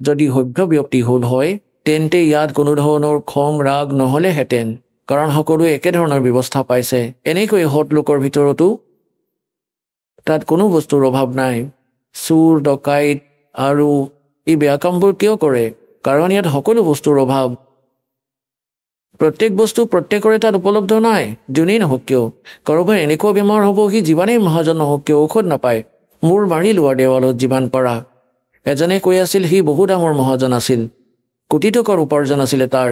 যদি সভ্য ব্যক্তি হ'ল হয় তেন্তে ইয়াত কোনো ধৰণৰ খং ৰাগ নহ'লেহেঁতেন, কাৰণ সকলোৱে একে ধৰণৰ ব্যৱস্থা পাইছে। এনেকৈ সৎ লোকৰ ভিতৰতো তাত কোনো বস্তুৰ অভাৱ নাই। চোৰ ডকাইত আৰু এই বেয়া কামবোৰ কিয় কৰে? কাৰণ ইয়াত সকলো বস্তুৰ অভাৱ। প্ৰত্যেক বস্তু প্ৰত্যেকৰে তাত উপলব্ধ নাই, যোনেই নহওক কিয়। কাৰোবাৰ এনেকুৱা বেমাৰ হ'ব, সি যিমানেই মহাজন নহওক কিয় ঔষধ নাপায়। মূৰ মাৰি লোৱা দেৱালত যিমান পাৰা। এজনে কৈ আছিল সি বহু ডাঙৰ মহাজন আছিল, কোটি টকাৰ উপাৰ্জন আছিলে তাৰ,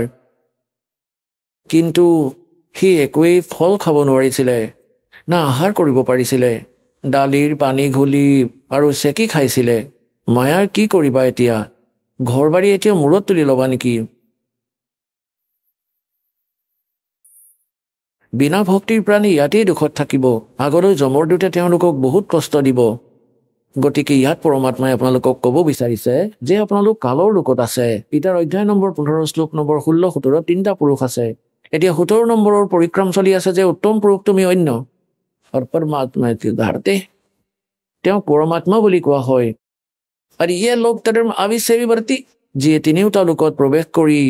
কিন্তু সি একোৱেই ফল খাব নোৱাৰিছিলে, না আহাৰ কৰিব পাৰিছিলে। দালিৰ পানী ঘুলি আৰু চেকি খাইছিলে। মায়াৰ কি কৰিবা এতিয়া? ঘৰ বাৰী এতিয়া মূৰত তুলি ল'বা নেকি? বিনা ভক্তিৰ প্ৰাণী ইয়াতেই দুখত থাকিব। আগলৈ যমৰ দূতে তেওঁলোকক বহুত কষ্ট দিব। গতিকে ইয়াত পৰমাত্মাই আপোনালোকক ক'ব বিচাৰিছে যে আপোনালোক কালৰ লোকত আছে। গীতাৰ অধ্যায় নম্বৰ 15 শ্লোক নম্বৰ 16-17 তিনিটা পুৰুষ আছে। এতিয়া 17 নম্বৰৰ পৰিক্ৰম চলি আছে যে উত্তম পুৰুষ তুমি অন্য আৰু পৰমাত্মা ধাৰতে তেওঁক পৰমাত্মা বুলি কোৱা হয়। আৰু ইয়ে লোক ধৰ্ম আবিৰ্ভাৱী, যিয়ে তিনিওটা লোকত প্ৰৱেশ কৰি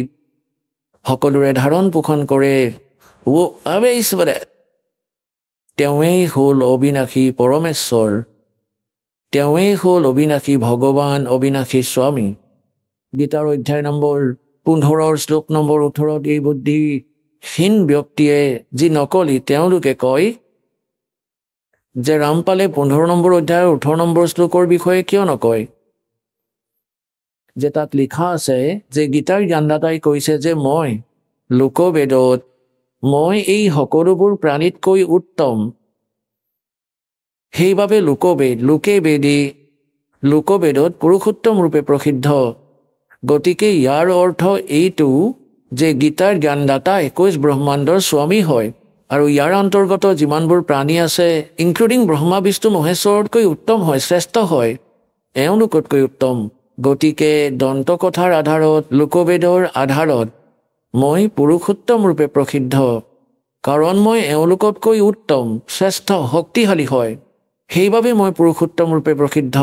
সকলোৰে ধাৰণ পোষণ কৰে। ও আবে ঈশ্বৰে, তেওঁৱেই হ'ল অবিনাশী পৰমেশ্বৰ, তেওঁৱেই হ'ল অবিনাশী ভগৱান, অবিনাশী স্বামী। গীতাৰ অধ্যায় নম্বৰ 15 শ্লোক নম্বৰ 18 এই বুদ্ধিহীন ব্যক্তিয়ে যি নকলি তেওঁলোকে কয় যে ৰামপালে 15 নম্বৰ অধ্যায়ৰ 18 নম্বৰ শ্লোকৰ বিষয়ে কিয় নকয়? যে তাত লিখা আছে যে গীতাৰ জ্ঞানদাতাই কৈছে যে মই লোকবেদত, মই এই সকলোবোৰ প্ৰাণীতকৈ উত্তম। সেইবাবে লোকবেদত পুৰুষোত্তম ৰূপে প্ৰসিদ্ধ। গতিকে ইয়াৰ অৰ্থ এইটো যে গীতাৰ জ্ঞানদাতা 21 ব্ৰহ্মাণ্ডৰ স্বামী হয়, আৰু ইয়াৰ অন্তৰ্গত যিমানবোৰ প্ৰাণী আছে ইনক্লুডিং ব্ৰহ্মা বিষ্ণু মহেশ্বৰতকৈ উত্তম হয়, শ্ৰেষ্ঠ হয়, এওঁলোকতকৈ উত্তম। গতিকে দন্তকথাৰ আধাৰত, লোকবেদৰ আধাৰত মই পুৰুষোত্তম ৰূপে প্ৰসিদ্ধ, কাৰণ মই এওঁলোকতকৈ উত্তম, শ্ৰেষ্ঠ, শক্তিশালী হয়। সেইবাবে মই পুৰুষোত্তম ৰূপে প্ৰসিদ্ধ।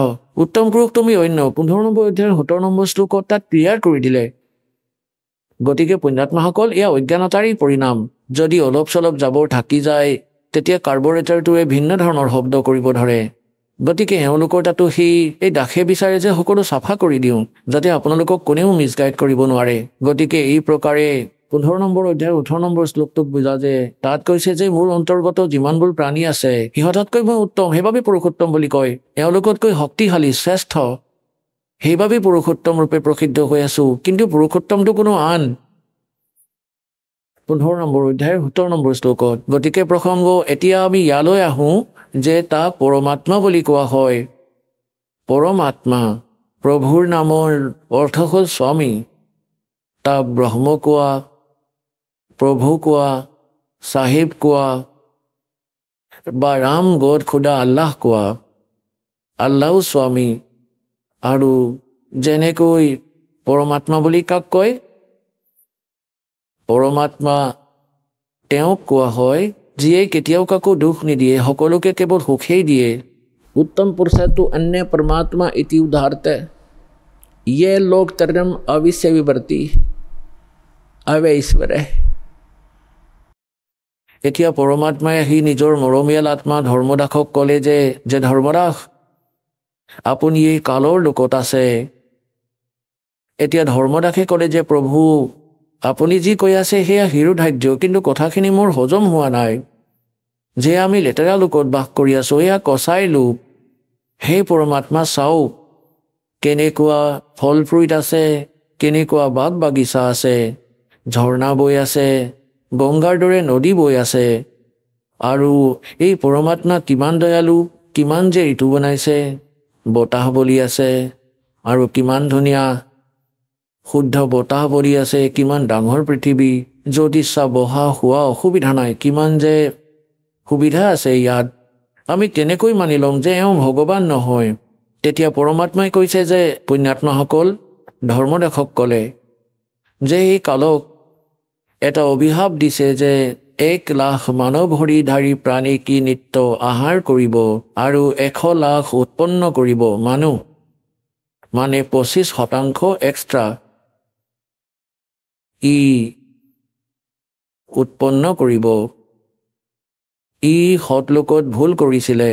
উত্তম পুৰুষ তুমি অন্য 15 নম্বৰ অধ্যায়ৰ 17 নম্বৰ শ্লোকত তাত ক্লিয়াৰ কৰি দিলে। গতিকে পুণ্যাত্মাসকল, এয়া অজ্ঞানতাৰেই পৰিণাম। যদি অলপ চলপ জাবৰ থাকি যায় তেতিয়া কাৰ্বৰেটাৰটোৱে ভিন্ন ধৰণৰ শব্দ কৰিব ধৰে। গতিকে এওঁলোকৰ তাতো এই দাসে বিচাৰে যে সকলো চাফা কৰি দিওঁ, যাতে আপোনালোকক কোনেও মিছগাইড কৰিব নোৱাৰে। গতিকে এই প্ৰকাৰে 15 নম্বৰ অধ্যায়ৰ 18 নম্বৰ শ্লোকটোক বুজা যে তাত কৈছে যে মোৰ অন্তৰ্গত যিমানবোৰ প্ৰাণী আছে সিহঁততকৈ মই উত্তম, সেইবাবে পুৰুষোত্তম বুলি কয়। এওঁলোকতকৈ শক্তিশালী, শ্ৰেষ্ঠ, সেইবাবে পুৰুষোত্তম ৰূপে প্ৰসিদ্ধ হৈ আছো। কিন্তু পুৰুষোত্তমটো কোনো আন 15 নম্বৰ অধ্যায়ৰ 17 নম্বৰ শ্লোকত। গতিকে প্ৰসংগ এতিয়া আমি ইয়ালৈ আহোঁ যে তাক পৰমাত্মা বুলি কোৱা হয়। পৰমাত্মা প্ৰভুৰ নামৰ অৰ্থ হ'ল স্বামী। তাক ব্ৰহ্ম কোৱা, প্ৰভু কোৱা, চাহিব কোৱা, বা ৰাম গড খুদা আল্লাহ কোৱা। আল্লাহও স্বামী। আৰু যেনেকৈ পৰমাত্মা বুলি কাক কয়? পৰমাত্মা তেওঁক কোৱা হয় যিয়ে কেতিয়াও কাকো দুখ নিদিয়ে, সকলোকে কেৱল সুখেই দিয়ে। উত্তম পুৰুষটো অন্য পৰমাত্মা ইতি উদাহৰতে ইয়ে লোক তৰ্ম অবিশ্বাবিৱৰ্তী আবে ঈশ্বৰে। এতিয়া পৰমাত্মাই আহি নিজৰ মৰমীয়াল আত্মা ধৰ্মদাসক ক'লে যে ধৰ্মদাস, আপুনি এই কালৰ লোকত আছে। এতিয়া ধৰ্মদাসে ক'লে যে প্ৰভু, আপুনি যি কৈ আছে সেয়া শিৰোধাৰ্য, কিন্তু কথাখিনি মোৰ হজম হোৱা নাই। যে আমি লেতেৰা লোকত বাস কৰি আছোঁ এয়া কচাই লোক। সেই পৰমাত্মা চাওক, কেনেকুৱা ফল ফ্ৰুইট আছে, কেনেকুৱা বাগ বাগিচা আছে, ঝৰ্ণা বৈ আছে, গংগাৰ দৰে নদী বৈ আছে। আৰু এই পৰমাত্মা কিমান দয়ালু, কিমান যে ঋতু বনাইছে, বতাহ বলি আছে, আৰু কিমান ধুনীয়া শুদ্ধ বতাহ বলি আছে, কিমান ডাঙৰ পৃথিৱী, য'ত ইচ্ছা বহা খোৱা অসুবিধা নাই, কিমান যে সুবিধা আছে ইয়াত। আমি তেনেকৈ মানি ল'ম যে এওঁ ভগৱান নহয়। তেতিয়া পৰমাত্মাই কৈছে যে পুণ্যাত্মাসকল, ধৰ্মদেশকসকলে যে এই কালক এটা অভিশাপ দিছে যে 1,00,000 মানৱ শৰীৰধাৰী প্ৰাণী কি নিত্য আহাৰ কৰিব আৰু 100,00,000 উৎপন্ন কৰিব মানুহ, মানে 25% এক্সট্ৰা ই উৎপন্ন কৰিব। ই সৎলোকত ভুল কৰিছিলে,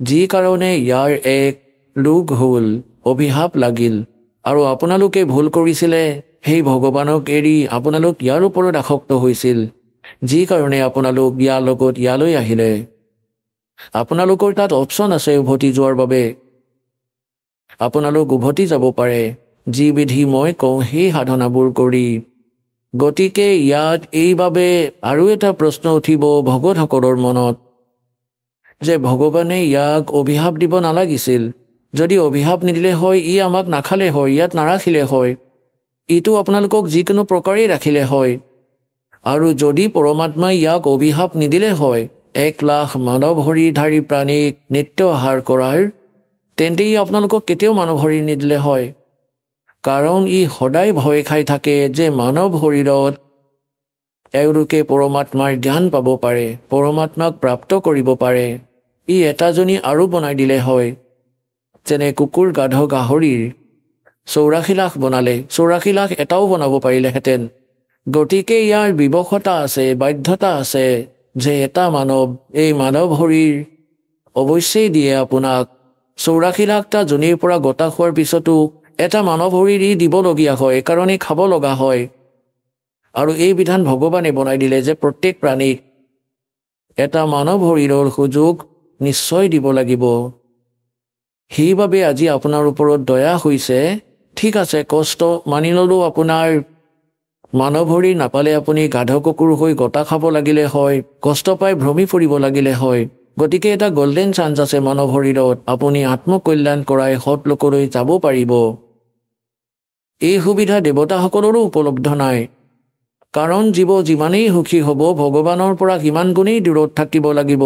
যি কাৰণে ইয়াৰ এক লোক হ'ল, অভিশাপ লাগিল। আৰু আপোনালোকে ভুল কৰিছিলে, সেই ভগৱানক এৰি আপোনালোক ইয়াৰ ওপৰত আসক্ত হৈছিল, যি কাৰণে আপোনালোক ইয়াৰ লগত ইয়ালৈ আহিলে। আপোনালোকৰ তাত অপশ্যন আছে উভতি যোৱাৰ বাবে। আপোনালোক উভতি যাব পাৰে, যি বিধি মই কওঁ সেই সাধনাবোৰ কৰি। গতিকে ইয়াত এইবাবে আৰু এটা প্ৰশ্ন উঠিব ভকতসকলৰ মনত যে ভগৱানে ইয়াক অভিশাপ দিব নালাগিছিল। যদি অভিশাপ নিদিলে হয়, ই আমাক নাখালে হয়, ইয়াত নাৰাখিলে হয়, ইটো আপোনালোকক যিকোনো প্ৰকাৰেই ৰাখিলে হয়। আৰু যদি পৰমাত্মাই ইয়াক অভিশাপ নিদিলে হয় 1,00,000 মানৱ শৰীৰধাৰী প্ৰাণীক নিত্য আহাৰ কৰাৰ, তেন্তে ই আপোনালোকক কেতিয়াও মানৱ শৰীৰ নিদিলে হয়। কাৰণ ই সদায় ভয় খাই থাকে যে মানৱ শৰীৰত এওঁলোকে পৰমাত্মাৰ জ্ঞান পাব পাৰে, পৰমাত্মাক প্ৰাপ্ত কৰিব পাৰে। ই এটাজনী আৰু বনাই দিলে হয়, যেনে কুকুৰ, গাধ, গাহৰিৰ 84 লাখ বনালে, 84 লাখ এটাও বনাব পাৰিলেহেঁতেন। গতিকে ইয়াৰ বিবশতা আছে, বাধ্যতা আছে যে এটা মানৱ, এই মানৱ শৰীৰ অৱশ্যেই দিয়ে আপোনাক। 84 লাখটা জনীৰ পৰা গতা খোৱাৰ পিছতো এটা মানৱ শৰীৰ ই দিবলগীয়া হয়, কাৰণ ই খাব লগা হয়। আৰু এই বিধান ভগৱানে বনাই দিলে যে প্ৰত্যেক প্ৰাণীক এটা মানৱ শৰীৰৰ সুযোগ নিশ্চয় দিব লাগিব। সেইবাবে আজি আপোনাৰ ওপৰত দয়া হৈছে। ঠিক আছে, কষ্ট মানি ল'লোঁ, আপোনাৰ মানৱ শৰীৰ নাপালে আপুনি গাধ কুকুৰ হৈ গতা খাব লাগিলে হয়, কষ্ট পাই ভ্ৰমি ফুৰিব লাগিলে হয়। গতিকে এটা গল্ডেন চান্স আছে মানৱ শৰীৰত, আপুনি আত্মকল্যাণ কৰাই সৎলোকলৈ যাব পাৰিব। এই সুবিধা দেৱতাসকলৰো উপলব্ধ নাই, কাৰণ জীৱ যিমানেই সুখী হ'ব, ভগৱানৰ পৰা সিমান গুণেই দূৰত থাকিব লাগিব।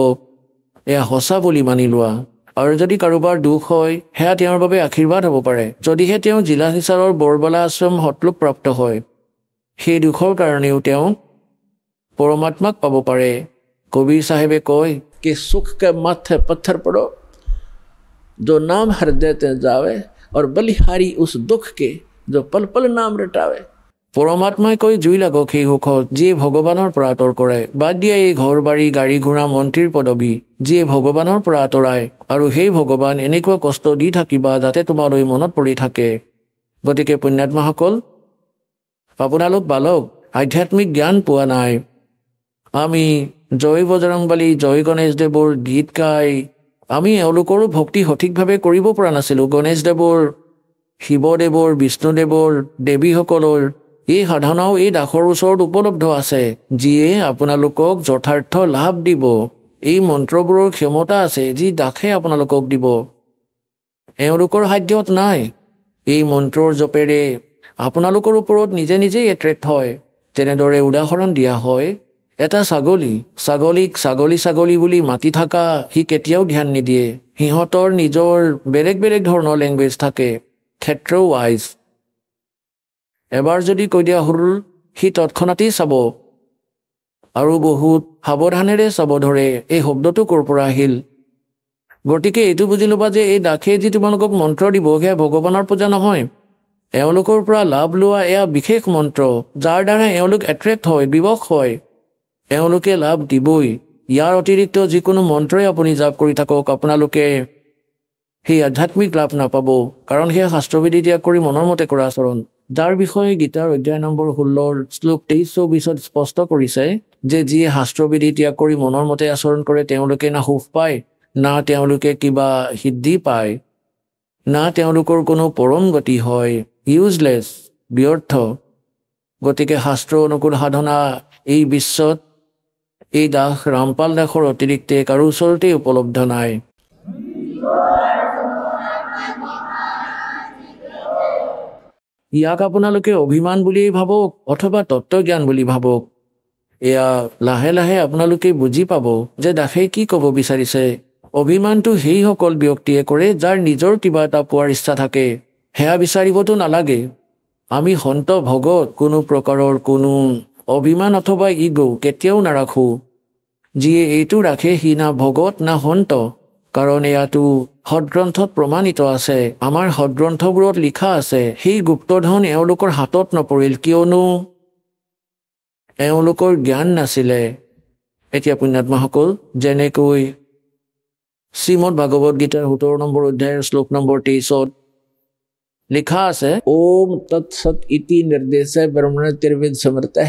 এয়া সঁচা বুলি মানি লোৱা। আৰু যদি কাৰোবাৰ দুখ হয়, সেয়া তেওঁৰ বাবে আশীৰ্বাদ হ'ব পাৰে, যদিহে তেওঁ জিলা হিচাৰৰ বৰবালা আশ্ৰম সৎলোক প্ৰাপ্ত হয়। সেই দুখৰ কাৰণেও তেওঁ পৰমাত্মাক পাব পাৰে। কবিৰ চাহেবে কয় कि सुख के माथे पत्थर पड़ो, जो नाम हृदय ते जावे, और बलिहारी उस दुख के जो पल पल नाम रटावे। পৰমাত্মাই কৈ জুই লাগক সেই সুখত, যিয়ে ভগৱানৰ পৰা আঁতৰ কৰে। বাদ দিয়া এই ঘৰ বাৰী, গাড়ী ঘোঁৰা, মন্ত্ৰীৰ পদবী, যিয়ে ভগৱানৰ পৰা আঁতৰায়। আৰু সেই ভগৱান এনেকুৱা কষ্ট দি থাকিবা যাতে তোমালৈ মনত পৰি থাকে। গতিকে পুণ্যাত্মাসকল, আপোনালোক বালক, আধ্যাত্মিক জ্ঞান পোৱা নাই। আমি জয় বজৰংবলী, জয় গণেশদেৱৰ গীত গাই আমি এওঁলোকৰো ভক্তি সঠিকভাৱে কৰিব পৰা নাছিলোঁ। গণেশদেৱৰ, শিৱদেৱৰ, বিষ্ণুদেৱৰ, দেৱীসকলৰ এই সাধনাও এই দাসৰ ওচৰত উপলব্ধ আছে, যিয়ে আপোনালোকক যথাৰ্থ লাভ দিব। এই মন্ত্ৰবোৰৰ ক্ষমতা আছে, যি দাসে আপোনালোকক দিব। এওঁলোকৰ সাধ্যত নাই। এই মন্ত্ৰৰ জপেৰে আপোনালোকৰ ওপৰত নিজে নিজেই এট্ৰেক্ট হয়। যেনেদৰে উদাহৰণ দিয়া হয়, এটা ছাগলীক ছাগলী বুলি মাতি থকা সি কেতিয়াও ধ্যান নিদিয়ে। সিহঁতৰ নিজৰ বেলেগ বেলেগ ধৰণৰ লেংগুৱেজ থাকে, ক্ষেত্ৰ ৱাইজ। এবাৰ যদি কৈ দিয়া হ'ল, সি তৎক্ষণাতেই চাব আৰু বহুত সাৱধানেৰে চাব ধৰে এই শব্দটো ক'ৰ পৰা আহিল। গতিকে এইটো বুজি ল'বা যে এই দাসে যি তোমালোকক মন্ত্ৰ দিব, সেয়া ভগৱানৰ পূজা নহয়। এওঁলোকৰ পৰা লাভ লোৱা এয়া বিশেষ মন্ত্ৰ, যাৰ দ্বাৰা এওঁলোক এট্ৰেক্ট হয়, বিবশ হয়। এওঁলোকে লাভ দিবই। ইয়াৰ অতিৰিক্ত যিকোনো মন্ত্ৰই আপুনি জাপ কৰি থাকক, আপোনালোকে সেই আধ্যাত্মিক লাভ নাপাব, কাৰণ সেয়া শাস্ত্ৰবিধি ত্যাগ কৰি মনৰ মতে কৰা আচৰণ, যাৰ বিষয়ে গীতাৰ অধ্যায় নম্বৰ 16 শ্লোক 23-24 স্পষ্ট কৰিছে যে যিয়ে শাস্ত্ৰবিধি ত্যাগ কৰি মনৰ মতে আচৰণ কৰে, তেওঁলোকে না সুখ পায়, না তেওঁলোকে কিবা সিদ্ধি পায়, না তেওঁলোকৰ কোনো পৰম গতি হয়। ইউজলেছ, ব্যৰ্থ। গতিকে শাস্ত্ৰ অনুকূল সাধনা এই বিশ্বত এই দাস ৰামপাল দাসৰ অতিৰিক্তে কাৰো ওচৰতেই উপলব্ধ নাই। ইয়াক আপোনালোকে অভিমান বুলিয়েই ভাবক অথবা তত্ত্বজ্ঞান বুলি ভাবক, এয়া লাহে লাহে আপোনালোকে বুজি পাব যে দাসে কি ক'ব বিচাৰিছে। অভিমানটো সেইসকল ব্যক্তিয়ে কৰে যাৰ নিজৰ কিবা এটা পোৱাৰ ইচ্ছা থাকে, সেয়া বিচাৰিবতো নালাগে। আমি সন্ত ভগত কোনো প্ৰকাৰৰ কোনো অভিমান অথবা ইগ' কেতিয়াও নাৰাখোঁ। যিয়ে এইটো ৰাখে সি না ভগত না সন্ত, কাৰণ এয়াতো সদগ্ৰন্থত প্ৰমাণিত আছে। আমাৰ সদগ্ৰন্থবোৰত লিখা আছে সেই গুপ্তধন এওঁলোকৰ হাতত নপৰিল, কিয়নো এওঁলোকৰ জ্ঞান নাছিলে। এতিয়া পুণ্যাত্মাসকল, যেনেকৈ শ্ৰীমদ ভাগৱত গীতাৰ 17 নম্বৰ অধ্যায়ৰ শ্লোক নম্বৰ 23 লিখা আছে, ওম তৎসৎ ইতি নিৰ্দেশে ব্ৰহ্মণ ত্ৰিবিদ সমৰ্থে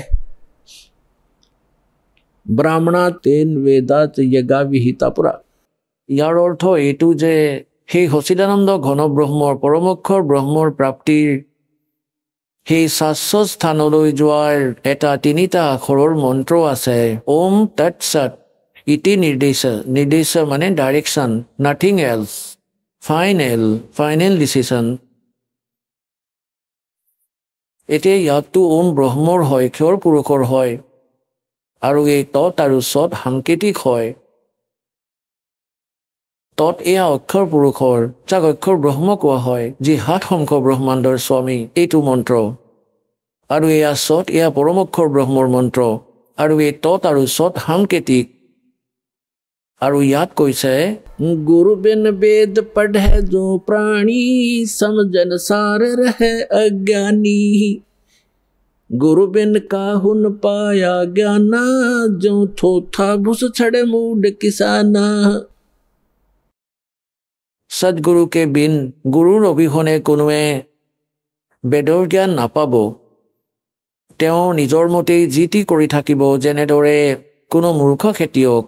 ব্ৰাহ্মণা তেন বেদাত যজ্ঞা বিহিতা পুৰা। ইয়াৰ অৰ্থ এইটো যে সেই সচিদানন্দ ঘন ব্ৰহ্মৰ পৰমক্ষৰ ব্ৰহ্মৰ প্ৰাপ্তিৰ সেই শাশ্বত স্থানলৈ যোৱাৰ এটা 3টা আখৰৰ মন্ত্ৰ আছে। ওম তৎসৎ ইতি নিৰ্দেশ মানে direction, nothing else, final decision. এতিয়া ইয়াততো ওম ব্ৰহ্মৰ হয়, ক্ষৰ পুৰুষৰ হয়, আৰু এই তৎ আৰু সৎ সাংকেতিক হয়। তৎ এয়া অক্ষৰ পুৰুষৰ, যাক অক্ষৰ ব্ৰহ্ম কোৱা হয়, যি 7 শংখ ব্ৰহ্মাণ্ডৰ স্বামী, এইটো মন্ত্ৰ। আৰু এয়া সৎ, এয়া পৰমক্ষৰ ব্ৰহ্মৰ মন্ত্ৰ। আৰু এই তৎ আৰু সৎ সাংকেতিক। আৰু ইয়াত কৈছে, গুৰু বিন বেদ পঢ়ে যো প্ৰাণী, সমজন সাৰ ৰহে অজ্ঞানী। गुरु बिन काहुन पाया ज्ञाना, जो थोथा भूस छड़े मूड किसाना। सदगुरुके बिन, गुरुर অবিহনে কোনোৱে বেদৰ জ্ঞান নাপাব। তেওঁ নিজৰ মতেই যি টি কৰি থাকিব, যেনেদৰে কোনো মূৰ্খ খেতিয়ক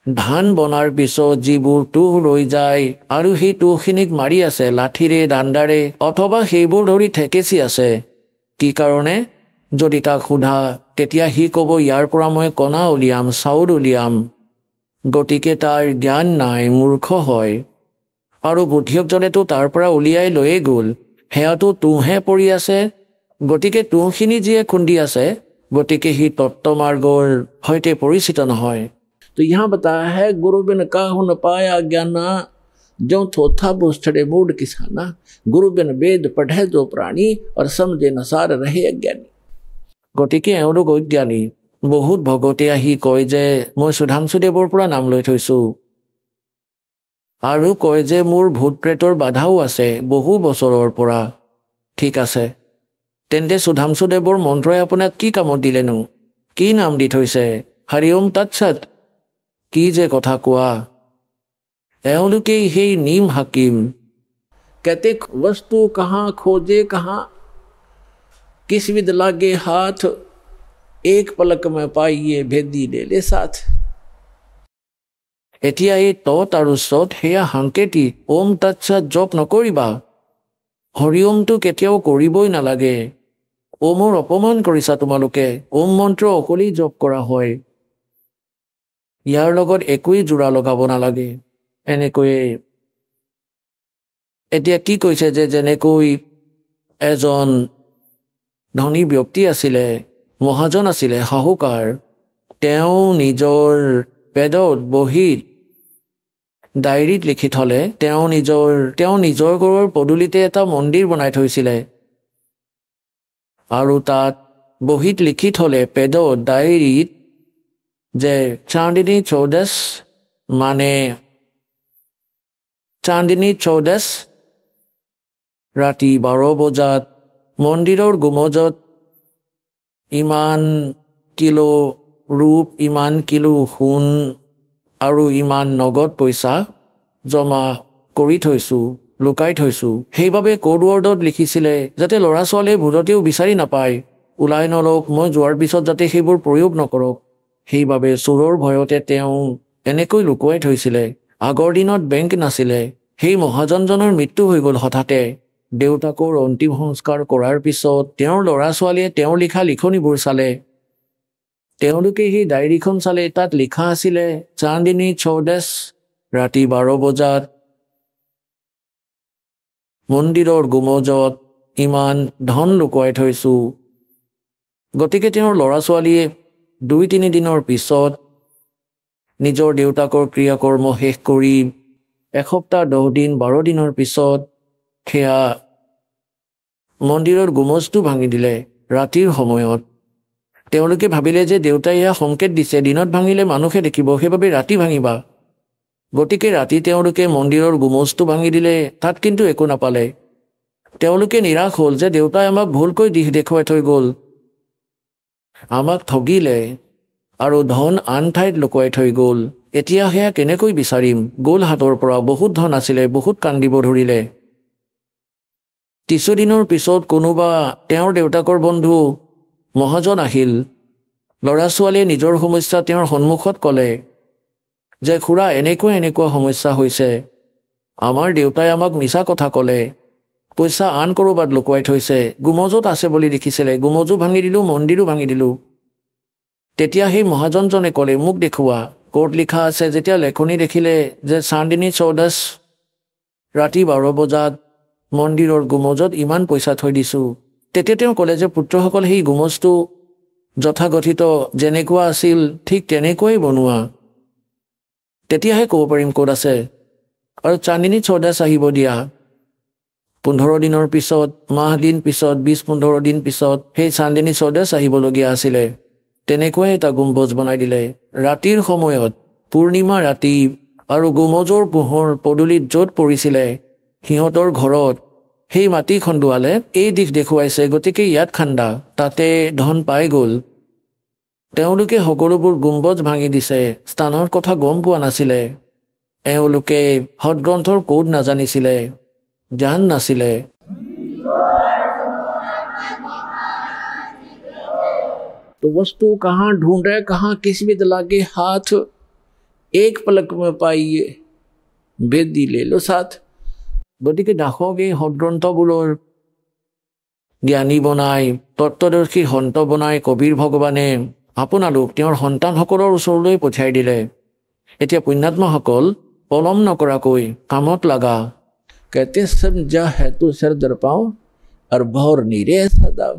ধান বনাৰ পিছত যিবোৰ তুহ ৰৈ যায় আৰু সেই তুহখিনিক মাৰি আছে লাঠিৰে, দাণ্ডাৰে অথবা সেইবোৰ ধৰি ঠেকেচি আছে। কি কাৰণে? যদি তাক সোধা তেতিয়া সি ক'ব, ইয়াৰ পৰা মই কণা উলিয়াম, চাউল উলিয়াম। গতিকে তাৰ জ্ঞান নাই, মূৰ্খ হয়। আৰু বুদ্ধিয়কজনেতো তাৰ পৰা উলিয়াই লৈয়ে গ'ল, সেয়াতো তুঁহে পৰি আছে। গতিকে তুঁহখিনি যিয়ে খুন্দি আছে, গতিকে সি তত্ত্বমাৰ্গৰ সৈতে পৰিচিত নহয়। तो यहाँ बताया है, गुरु बिन काहु न पाया ज्ञाना, जो थोथा बुस्थड़े मूड किसाना। गुरु बिन वेद पढ़े जो प्राणी, और समझे न सार रहे अज्ञानी। গতিকে এওঁলোক অজ্ঞানী। বহুত ভগতে আহি কয় যে মই সুধাংশুদেৱৰ পৰা নাম লৈ থৈছোঁ, আৰু কয় যে মোৰ ভূত প্ৰেতৰ বাধাও আছে বহু বছৰৰ পৰা। ঠিক আছে, তেন্তে সুধাংশুদেৱৰ মন্ত্ৰই আপোনাক কি কামত দিলেনো? কি নাম দি থৈছে? হৰি ওম তৎসৎ। কি যে কথা কোৱা! এওঁলোকেই সেই নিম হাকিম। कहते वस्तु कहाँ खोजे कहाँ, किस विद लागे हाथ, एक पलक में पाइए भेदी ले ले साथ। এতিয়া এই তৎ আৰু সৎ সেয়া সাংকেতিক। ওম তৎসৎ জপ নকৰিবা, হৰি ওমটো কেতিয়াও কৰিবই নালাগে। ওমৰ অপমান কৰিছা তোমালোকে। ওম মন্ত্ৰ অকলেই জপ কৰা হয়, ইয়াৰ লগত একোৱেই জোৰা লগাব নালাগে। এনেকৈয়ে এতিয়া কি কৈছে যে যেনেকৈ এজন ধনী ব্যক্তি আছিলে, মহাজন আছিলে, সাহুকাৰ, তেওঁ নিজৰ বেদত, বহীত, ডায়েৰীত লিখি থলে, তেওঁ নিজৰ ঘৰৰ পদূলিতে এটা মন্দিৰ বনাই থৈছিলে, আৰু তাত বহীত লিখি থলে, বেদত, ডায়েৰীত, যে চান্দিনী চৌদশ মানে চান্দিনী চৌদশ ৰাতি 12 বজাত মন্দিৰৰ গুমজত ইমান কিলো ৰূপ, ইমান কিলো সোণ আৰু ইমান নগদ পইচা জমা কৰি থৈছোঁ, লুকাই থৈছোঁ। সেইবাবে কোড ৱৰ্ডত লিখিছিলে যাতে ল'ৰা ছোৱালীয়ে ভুলতেও বিচাৰি নাপায়, ওলাই নলওক, মই যোৱাৰ পিছত যাতে সেইবোৰ প্ৰয়োগ নকৰক। সেইবাবে চোৰৰ ভয়তে তেওঁ এনেকৈ লুকুৱাই থৈছিলে। আগৰ দিনত বেংক নাছিলে। সেই মহাজনজনৰ মৃত্যু হৈ গ'ল হঠাতে। দেউতাকৰ অন্তিম সংস্কাৰ কৰাৰ পিছত তেওঁৰ ল'ৰা ছোৱালীয়ে তেওঁৰ লিখা লিখনিবোৰ চালে। তেওঁলোকে সেই ডায়েৰীখন চালে, তাত লিখা আছিলে চান্দিনী চৌদশ ৰাতি 12 বজাত মন্দিৰৰ গুমজত ইমান ধন লুকুৱাই থৈছোঁ। গতিকে তেওঁৰ ল'ৰা ছোৱালীয়ে 2-3 দিনৰ পিছত নিজৰ দেউতাকৰ ক্ৰিয়াকৰ্ম শেষ কৰি 1 সপ্তাহ 10 দিন 12 দিনৰ পিছত সেয়া মন্দিৰৰ গুমজটো ভাঙি দিলে ৰাতিৰ সময়ত। তেওঁলোকে ভাবিলে যে দেউতাই এয়া সংকেত দিছে, দিনত ভাঙিলে মানুহে দেখিব, সেইবাবে ৰাতি ভাঙিবা। গতিকে ৰাতি তেওঁলোকে মন্দিৰৰ গুমজটো ভাঙি দিলে। তাত কিন্তু একো নাপালে। তেওঁলোকে নিৰাশ হ'ল যে দেউতাই আমাক ভুলকৈ দিশ দেখুৱাই থৈ গ'ল, আমাক ঠগিলে আৰু ধন আন ঠাইত লুকুৱাই থৈ গ'ল। এতিয়া সেয়া কেনেকৈ বিচাৰিম? গ'ল হাতৰ পৰা। বহুত ধন আছিলে, বহুত কান্দিব ধৰিলে। কিছুদিনৰ পিছত কোনোবা তেওঁৰ দেউতাকৰ বন্ধু মহাজন আহিল। ল'ৰা ছোৱালীয়ে নিজৰ সমস্যা তেওঁৰ সন্মুখত ক'লে যে খুৰা এনেকুৱা সমস্যা হৈছে, আমাৰ দেউতাই আমাক মিছা কথা ক'লে, পইচা আন ক'ৰবাত লুকুৱাই থৈছে, গুমজত আছে বুলি দেখিছিলে, গুমজো ভাঙি দিলোঁ, মন্দিৰো ভাঙি দিলোঁ। তেতিয়া সেই মহাজনজনে ক'লে, মোক দেখুওৱা, ক'ত লিখা আছে। যেতিয়া লেখনি দেখিলে যে চান্দিনী চৌদাছ ৰাতি 12 বজাত মন্দিৰৰ গুমজত ইমান পইচা থৈ দিছোঁ, তেতিয়া তেওঁ ক'লে যে পুত্ৰসকল, সেই গুমজটো যথাগঠিত যেনেকুৱা আছিল ঠিক তেনেকুৱাই বনোৱা, তেতিয়াহে ক'ব পাৰিম ক'ত আছে। আৰু চান্দিনী চৌদাছ আহিব দিয়া। 15 দিনৰ পিছত, মাহ দিন পিছত, 20-15 দিন পিছত সেই চান্দিনী চৌদাছ আহিবলগীয়া আছিলে। তেনেকুৱাই এটা গুম্বজ বনাই দিলে ৰাতিৰ সময়ত, পূৰ্ণিমা ৰাতি। আৰু গুমজৰ পোহৰ পদূলিত য'ত পৰিছিলে সিহঁতৰ ঘৰত সেই মাটি খন্দুৱালে এই দিশ দেখুৱাইছে, গতিকে ইয়াত খান্দা, তাতে ধন পাই গ'ল। তেওঁলোকে সকলোবোৰ গুম্বজ ভাঙি দিছে। স্থানৰ কথা গম পোৱা নাছিলে। এওঁলোকে সৎগ্ৰন্থৰ কোড নাজানিছিলে, জ্ঞান নাছিলে। तो वस्तु कहाँ ढूंढे, कहाँ किसी भी लगे हाथ, एक पलक में पाइए, বেদি ले लो साथ। গতিকে দাসকে সৎগ্ৰন্থবোৰৰ জ্ঞানী বনাই, তত্ত্বদৰ্শী সন্ত বনাই কবিৰ ভগৱানে আপোনালোক তেওঁৰ সন্তানসকলৰ ওচৰলৈ পঠিয়াই দিলে। এতিয়া পুণ্যাত্মাসকল পলম নকৰাকৈ কামত লাগা। कहते समझा है तो सर दर पाओ और भौर नीरे सदा।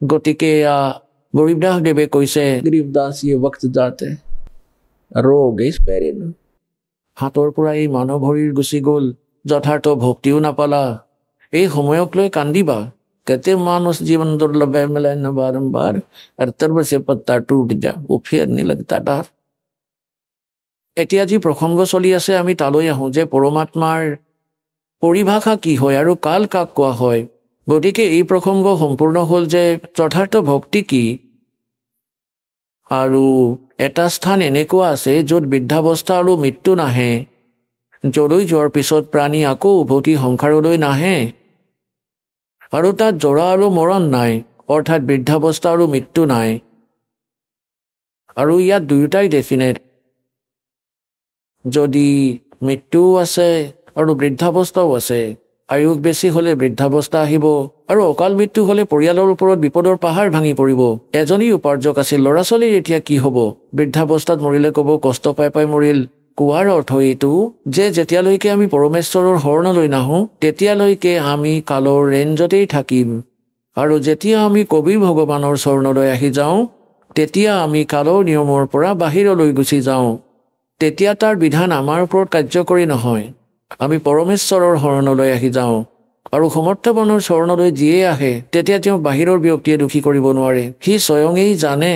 গতিকে গৰীবদাস দেৱে কৈছে, গৰীবদাস ये वक्त जाते रोग इस पैरे न। হাতৰ পৰা এই মানৱ শৰীৰ গুচি গ'ল, যথাৰ্থ ভক্তিও নাপালা, এই সময়ক লৈ কান্দিবা। कहते मानुष जीवन दुर्लभ है, मिले न बारंबार, और तर्ब से पत्ता टूट जा वो फिर नहीं लगता डर। এতিয়া যি প্ৰসংগ চলি আছে আমি তালৈ আহোঁ যে পৰমাত্মাৰ পৰিভাষা কি হয় আৰু কাল কাক কোৱা হয়। গতিকে এই প্ৰসংগ সম্পূৰ্ণ হ'ল যে যথাৰ্থ ভক্তি কি। আৰু এটা স্থান এনেকুৱা আছে য'ত বৃদ্ধাৱস্থা আৰু মৃত্যু নাহে, য'লৈ যোৱাৰ পিছত প্ৰাণী আকৌ উভতি সংসাৰলৈ নাহে। আৰু তাত জৰা আৰু মৰণ নাই, অৰ্থাৎ বৃদ্ধাৱস্থা আৰু মৃত্যু নাই। আৰু ইয়াত দুয়োটাই ডেফিনেট। যদি মৃত্যুও আছে আৰু বৃদ্ধাৱস্থাও আছে, আয়ুস বেছি হ'লে বৃদ্ধাৱস্থা আহিব, আৰু অকাল মৃত্যু হ'লে পৰিয়ালৰ ওপৰত বিপদৰ পাহাৰ ভাঙি পৰিব। এজনী উপাৰ্জক আছিল, ল'ৰা ছোৱালীৰ এতিয়া কি হ'ব? বৃদ্ধাৱস্থাত মৰিলে ক'ব কষ্ট পাই পাই মৰিল। কোৱাৰ অৰ্থ এইটো যে যেতিয়ালৈকে আমি পৰমেশ্বৰৰ শৰণলৈ নাহোঁ তেতিয়ালৈকে আমি কালৰ ৰেঞ্জতেই থাকিম, আৰু যেতিয়া আমি কবিৰ ভগৱানৰ চৰণলৈ আহি যাওঁ তেতিয়া আমি কালৰ নিয়মৰ পৰা বাহিৰলৈ গুচি যাওঁ। তেতিয়া তাৰ বিধান আমাৰ ওপৰত কাৰ্যকৰী নহয়। আমি পৰমেশ্বৰৰ শৰণলৈ আহি যাওঁ, আৰু সমৰ্থবানৰ চৰণলৈ যিয়ে আহে তেতিয়া তেওঁ বাহিৰৰ ব্যক্তিয়ে দুখী কৰিব নোৱাৰে। সি স্বয়ঙেই জানে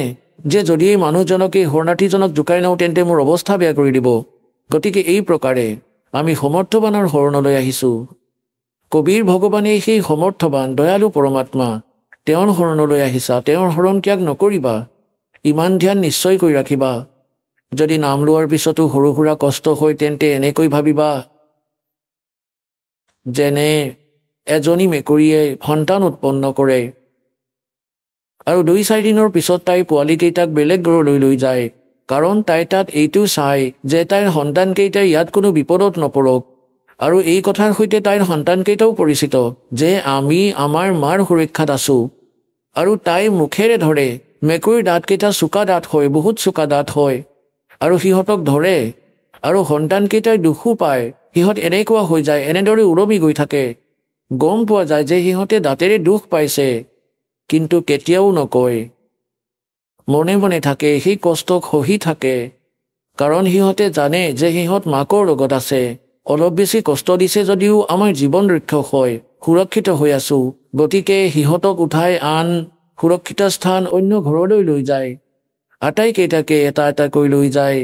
যে যদি এই মানুহজনক, এই শৰণাৰ্থীজনক জোকাই নাও তেন্তে মোৰ অৱস্থা বেয়া কৰি দিব। গতিকে এই প্ৰকাৰে আমি সমৰ্থবানৰ শৰণলৈ আহিছোঁ। কবিৰ ভগৱানেই সেই সমৰ্থবান দয়ালু পৰমাত্মা, তেওঁৰ শৰণলৈ আহিছা, তেওঁৰ শৰণ ত্যাগ নকৰিবা। ইমান ধ্যান নিশ্চয়কৈ ৰাখিবা। যদি নাম লোৱাৰ পিছতো সৰু সুৰা কষ্ট হয় তেন্তে এনেকৈ ভাবিবা যেনে এজনী মেকুৰীয়ে সন্তান উৎপন্ন কৰে আৰু 2-4 দিনৰ পিছত তাই পোৱালীকেইটাক বেলেগ ঘৰলৈ লৈ যায়, কাৰণ তাই তাত এইটো চায় যে তাইৰ সন্তানকেইটাই ইয়াত কোনো বিপদত নপৰক। আৰু এই কথাৰ সৈতে তাইৰ সন্তানকেইটাও পৰিচিত যে আমি আমাৰ মাৰ সুৰক্ষাত আছোঁ। আৰু তাই মুখেৰে ধৰে। মেকুৰীৰ দাঁতকেইটা চোকা দাঁত হয়, বহুত চোকা দাঁত হয়, আৰু সিহঁতক ধৰে, আৰু সন্তানকেইটাই দুখো পায়। সিহঁত এনেকুৱা হৈ যায়, এনেদৰে উৰমি গৈ থাকে। গম পোৱা যায় যে সিহঁতে দাঁতেৰে দুখ পাইছে, কিন্তু কেতিয়াও নকয়। মনে মনে থাকে, সেই কষ্টক সহি থাকে, কাৰণ সিহঁতে জানে যে সিহঁত মাকৰ লগত আছে। অলপ বেছি কষ্ট দিছে যদিও আমাৰ জীৱন ৰক্ষক হয়, সুৰক্ষিত হৈ আছো। গতিকে সিহঁতক উঠাই আন সুৰক্ষিত স্থান অন্য ঘৰলৈ লৈ যায়। আটাইকেইটাকে এটা এটাকৈ লৈ যায়।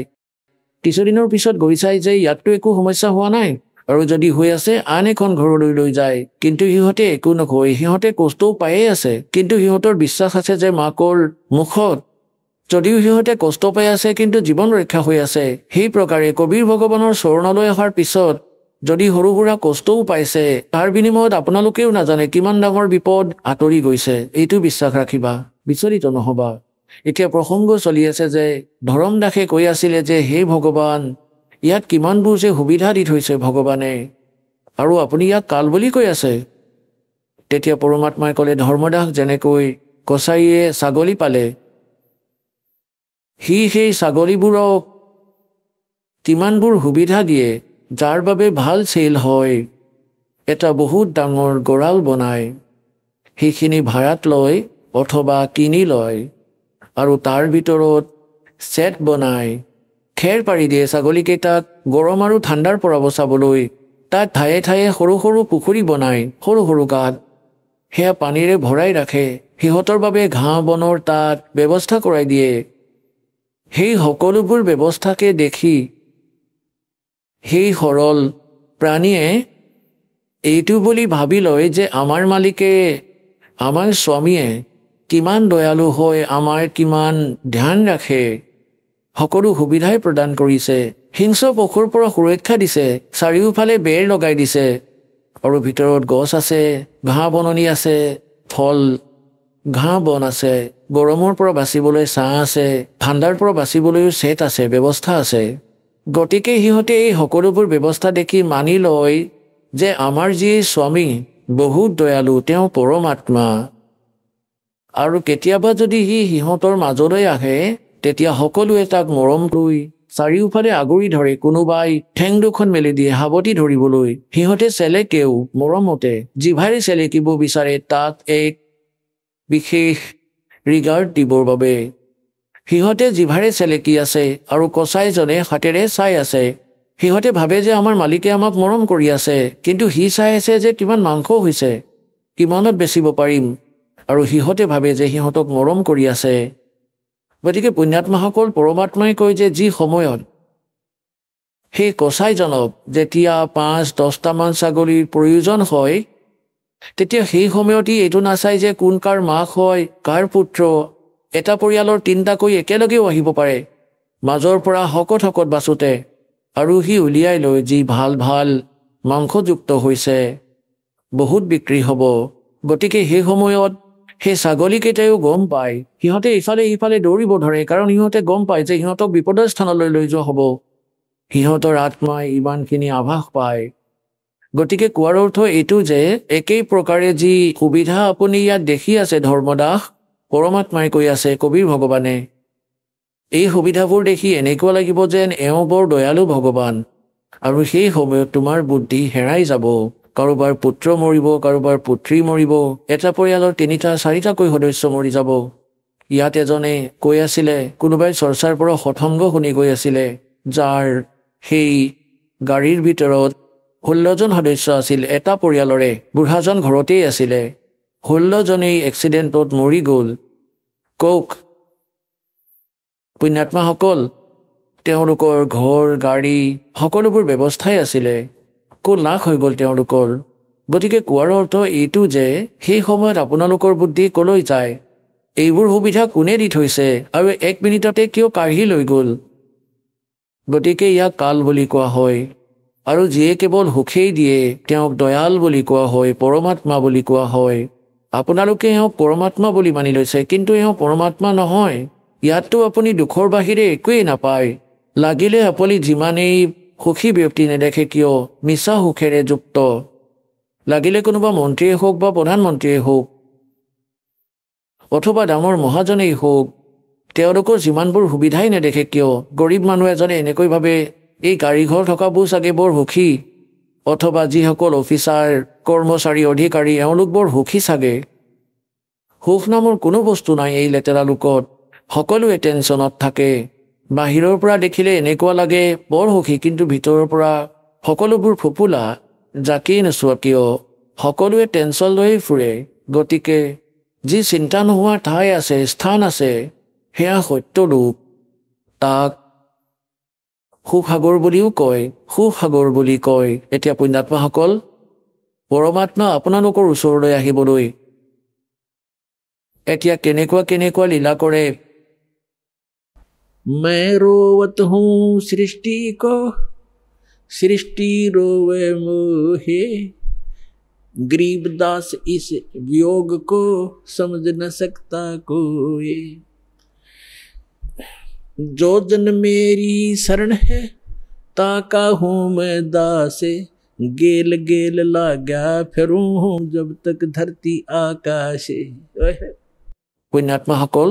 কিছুদিনৰ পিছত গৈ চাই যে ইয়াততো একো সমস্যা হোৱা নাই, আৰু যদি হৈ আছে আন এখন ঘৰলৈ লৈ যায়। কিন্তু সিহঁতে একো নকয়, সিহঁতে কষ্টও পায়ে আছে, কিন্তু সিহঁতৰ বিশ্বাস আছে যে মাকৰ মুখত যদিও সিহঁতে কষ্ট পাই আছে কিন্তু জীৱন ৰক্ষা হৈ আছে। সেই প্ৰকাৰে কবিৰ ভগৱানৰ চৰণলৈ অহাৰ পিছত যদি সৰু সুৰা কষ্টও পাইছে, তাৰ বিনিময়ত আপোনালোকেও নাজানে কিমান ডাঙৰ বিপদ আঁতৰি গৈছে। এইটো বিশ্বাস ৰাখিবা, বিচলিত নহবা। এতিয়া প্ৰসংগ চলি আছে যে ধৰম দাসে কৈ আছিলে যে হে ভগৱান, ইয়াত কিমানবোৰ যে সুবিধা দি থৈছে ভগৱানে, আৰু আপুনি ইয়াক কাল বুলি কৈ আছে। তেতিয়া পৰমাত্মাই ক'লে, ধৰ্মদাস যেনেকৈ কছাৰীয়ে ছাগলী পালে, সি সেই ছাগলীবোৰক কিমানবোৰ সুবিধা দিয়ে, যাৰ বাবে ভাল চেল হয়। এটা বহুত ডাঙৰ গঁৰাল বনায়, সেইখিনি ভাড়াত লয় অথবা কিনি লয়, আৰু তাৰ ভিতৰত ছেট বনায়, খেৰ পাৰি দিয়ে ছাগলীকেইটাক গৰম আৰু ঠাণ্ডাৰ পৰা বচাবলৈ। তাত ঠায়ে ঠায়ে সৰু সৰু পুখুৰী বনায়, সৰু সৰু গাঁত, সেয়া পানীৰে ভৰাই ৰাখে। সিহঁতৰ বাবে ঘাঁহ বনৰ তাত ব্যৱস্থা কৰাই দিয়ে। সেই সকলোবোৰ ব্যৱস্থাকে দেখি সেই সৰল প্ৰাণীয়ে এইটো বুলি ভাবি লয় যে আমাৰ মালিকে, আমাৰ স্বামীয়ে কিমান দয়ালু হয়, আমাৰ কিমান ধ্যান ৰাখে, সকলো সুবিধাই প্ৰদান কৰিছে। হিংস্ৰ পশুৰ পৰা সুৰক্ষা দিছে, চাৰিওফালে বেৰ লগাই দিছে, আৰু ভিতৰত গছ আছে, ঘাঁহ বননি আছে, ফল ঘাঁহ বন আছে, গৰমৰ পৰা বাচিবলৈ ছাঁ আছে, ঠাণ্ডাৰ পৰা বাচিবলৈও ছেট আছে, ব্যৱস্থা আছে। গতিকে সিহঁতে এই সকলোবোৰ ব্যৱস্থা দেখি মানি লয় যে আমাৰ যি স্বামী বহুত দয়ালু, তেওঁ পৰমাত্মা। আৰু কেতিয়াবা যদি সি সিহঁতৰ মাজলৈ আহে, তেতিয়া সকলোৱে তাক মৰম কৰি চাৰিওফালে আগুৰি ধৰে। কোনোবাই ঠেং দুখন মেলি দিয়ে সাৱটি ধৰিবলৈ। সিহঁতে চেলেকেও মৰমতে জিভাৰে চেলেকিব বিচাৰে, তাক এক বিশেষ ৰিগাৰ্ড দিবৰ বাবে। সিহঁতে জিভাৰে চেলেকি আছে আৰু কচাইজনে হাতেৰে চাই আছে। সিহঁতে ভাবে যে আমাৰ মালিকে আমাক মৰম কৰি আছে, কিন্তু সি চাই আছে যে কিমান মাংস হৈছে, কিমানত বেচিব পাৰিম, আৰু সিহঁতে ভাবে যে সিহঁতক মৰম কৰি আছে। গতিকে পুণ্যাত্মাসকল, পৰমাত্মাই কয় যে যি সময়ত সেই কচাইজনক যেতিয়া ৫-১০টামান ছাগলীৰ প্ৰয়োজন হয়, তেতিয়া সেই সময়ত ই এইটো নাচায় যে কোন কাৰ মাক হয়, কাৰ পুত্ৰ। এটা পৰিয়ালৰ ৩টাকৈ একেলগেও আহিব পাৰে মাজৰ পৰা শকত শকত বাছোতে, আৰু সি উলিয়াই লয় যি ভাল ভাল মাংসযুক্ত হৈছে, বহুত বিক্ৰী হ'ব। গতিকে সেই সময়ত সেই ছাগলীকেইটাইও গম পায়, সিহঁতে ইফালে সিফালে দৌৰিব ধৰে, কাৰণ সিহঁতে গম পায় যে সিহঁতক বিপদৰ স্থানলৈ লৈ যোৱা হ'ব। সিহঁতৰ আত্মাই ইমানখিনি আভাস পায়। গতিকে কোৱাৰ অৰ্থ এইটো যে একেই প্ৰকাৰে যি সুবিধা আপুনি ইয়াত দেখি আছে ধৰ্মদাস, পৰমাত্মাই কৈ আছে, কবিৰ ভগৱানে, এই সুবিধাবোৰ দেখি এনেকুৱা লাগিব যেন এওঁ বৰ দয়ালু ভগৱান, আৰু সেই সময়ত তোমাৰ বুদ্ধি হেৰাই যাব। কাৰোবাৰ পুত্ৰ মৰিব, কাৰোবাৰ পুত্ৰী মৰিব, এটা পৰিয়ালৰ ৩টা-৪টাকৈ সদস্য মৰি যাব। ইয়াত এজনে কৈ আছিলে, কোনোবাই চৰ্চাৰ পৰা সৎসংগ শুনি গৈ আছিলে, যাৰ সেই গাড়ীৰ ভিতৰত 16জন সদস্য আছিল এটা পৰিয়ালৰে। বুঢ়াজন ঘৰতেই আছিলে, 16জনেই এক্সিডেণ্টত মৰি গ'ল। কওক পুণ্যাত্মাসকল, তেওঁলোকৰ ঘৰ গাড়ী সকলোবোৰ ব্যৱস্থাই আছিলে, ক'ত নাশ হৈ গ'ল তেওঁলোকৰ। গতিকে কোৱাৰ অৰ্থ এইটো যে সেই সময়ত আপোনালোকৰ বুদ্ধি কলৈ যায়, এইবোৰ সুবিধা কোনে দি থৈছে, আৰু 1 মিনিটতে কিয় কাঢ়ি লৈ গ'ল। গতিকে ইয়াক কাল বুলি কোৱা হয়, আৰু যিয়ে কেৱল সুখেই দিয়ে তেওঁক দয়াল বুলি কোৱা হয়, পৰমাত্মা বুলি কোৱা হয়। আপোনালোকে এওঁক পৰমাত্মা বুলি মানি লৈছে, কিন্তু এওঁ পৰমাত্মা নহয়। ইয়াততো আপুনি দুখৰ বাহিৰে একোৱেই নাপায়। লাগিলে আপুনি যিমানেই সুখী ব্যক্তি নেদেখে কিয়, মিছা সুখেৰে যুক্ত, লাগিলে কোনোবা মন্ত্ৰীয়ে হওক বা প্ৰধানমন্ত্ৰীয়ে হওক অথবা ডাঙৰ মহাজনেই হওক, তেওঁলোকৰ যিমানবোৰ সুবিধাই নেদেখে কিয়, গৰীব মানুহ এজনে এনেকৈ ভাবে এই গাড়ী ঘৰ থকাবোৰ চাগে বৰ সুখী, অথবা যিসকল অফিচাৰ কৰ্মচাৰী অধিকাৰী এওঁলোক বৰ সুখী চাগে। সুখ নামৰ কোনো বস্তু নাই এই লেতেৰা লোকত। সকলোৱে টেনশ্যনত থাকে। বাহিৰৰ পৰা দেখিলে এনেকুৱা লাগে বৰ সুখী, কিন্তু ভিতৰৰ পৰা সকলোবোৰ ফোপোলা। যাকেই নোচোৱা কিয় সকলোৱে টেনশ্যন লৈয়ে ফুৰে। গতিকে যি চিন্তা নোহোৱাৰ ঠাই আছে, স্থান আছে, সেয়া সত্য ৰূপ। তাক সুখসাগৰ বুলিও কয়, সুখসাগৰ বুলি কয়। এতিয়া পুণ্যাত্মাসকল, পৰমাত্মা আপোনালোকৰ ওচৰলৈ আহিবলৈ এতিয়া কেনেকুৱা কেনেকুৱা লীলা কৰে। मैं रोवत हूँ सृष्टि को, सृष्टि रोवे मोहे, गरीबदास इस वियोग को समझ न सकता कोई। जो जन मेरी शरण है ताका हूँ मैं दासे, गेल गेल लाग्या फिरूं हूँ जब तक धरती आकाशे। पुण्यात्माসকল,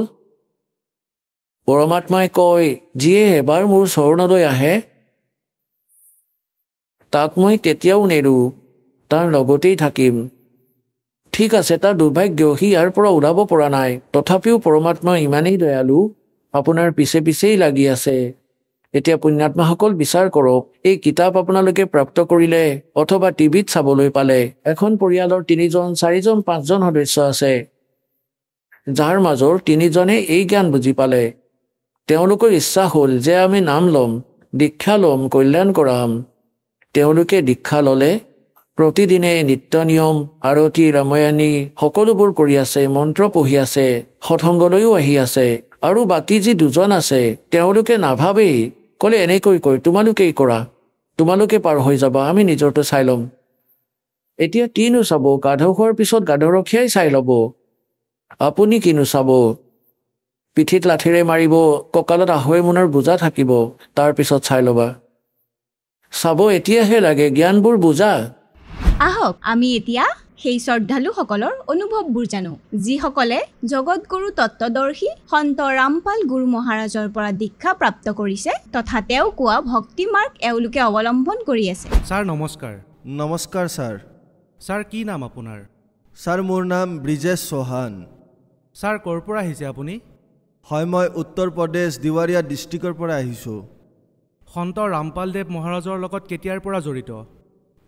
পৰমাত্মাই কয় যিয়ে এবাৰ মোৰ চৰণলৈ আহে তাক মই কেতিয়াও নেৰো, তাৰ লগতেই থাকিম। ঠিক আছে, তাৰ দুৰ্ভাগ্য সি ইয়াৰ পৰা ওলাব পৰা নাই। তথাপিও পৰমাত্মা ইমানেই দয়ালু, আপোনাৰ পিছে পিছেই লাগি আছে। এতিয়া পুণ্যাত্মাসকল বিচাৰ কৰক, এই কিতাপ আপোনালোকে প্ৰাপ্ত কৰিলে অথবা টিভিত চাবলৈ পালে। এখন পৰিয়ালৰ 3জন, 4জন, 5জন সদস্য আছে, যাৰ মাজৰ 3জনে এই জ্ঞান বুজি পালে। তেওঁলোকৰ ইচ্ছা হ'ল যে আমি নাম ল'ম, দীক্ষা ল'ম, কল্যাণ কৰাম। তেওঁলোকে দীক্ষা ল'লে প্ৰতিদিনে নিত্য নিয়ম, আৰতি, ৰামায়ণী সকলোবোৰ কৰি আছে, মন্ত্ৰ পঢ়ি আছে, সৎসংগলৈও আহি আছে। আৰু বাকী যি 2জন আছে তেওঁলোকে নাভাবেই, ক'লে এনেকৈ কয় তোমালোকেই কৰা, তোমালোকে পাৰ হৈ যাবা, আমি নিজৰটো চাই ল'ম। এতিয়া কিনো চাব? গাধ খোৱাৰ পিছত গাধৰখীয়াই চাই ল'ব। আপুনি কিনো চাব? পিঠিত লাঠিৰে মাৰিব, কঁকালত আঢ়ৈ মোনৰ বোজা থাকিব, তাৰপিছত চাই ল'বা। চাব এতিয়াহে লাগে, জ্ঞানবোৰ বুজা। আহক আমি এতিয়া সেই শ্ৰদ্ধালুসকলৰ অনুভৱবোৰ জানো, যিসকলে জগতগুৰু তত্ত্বদৰ্শী সন্ত ৰামপাল গুৰু মহাৰাজৰ পৰা দীক্ষা প্ৰাপ্ত কৰিছে তথা তেওঁ কোৱা ভক্তি মাৰ্গ এওঁলোকে অৱলম্বন কৰি আছে। ছাৰ নমস্কাৰ। নমস্কাৰ ছাৰ। ছাৰ কি নাম আপোনাৰ? ছাৰ মোৰ নাম ব্ৰিজেশ চৌহান। ছাৰ ক'ৰ পৰা আহিছে আপুনি? হয়, মই উত্তৰ প্ৰদেশ দিৱাৰিয়া ডিষ্ট্ৰিক্টৰ পৰা আহিছোঁ। সন্ত ৰামপালদেৱ মহাৰাজৰ লগত কেতিয়াৰ পৰা জড়িত?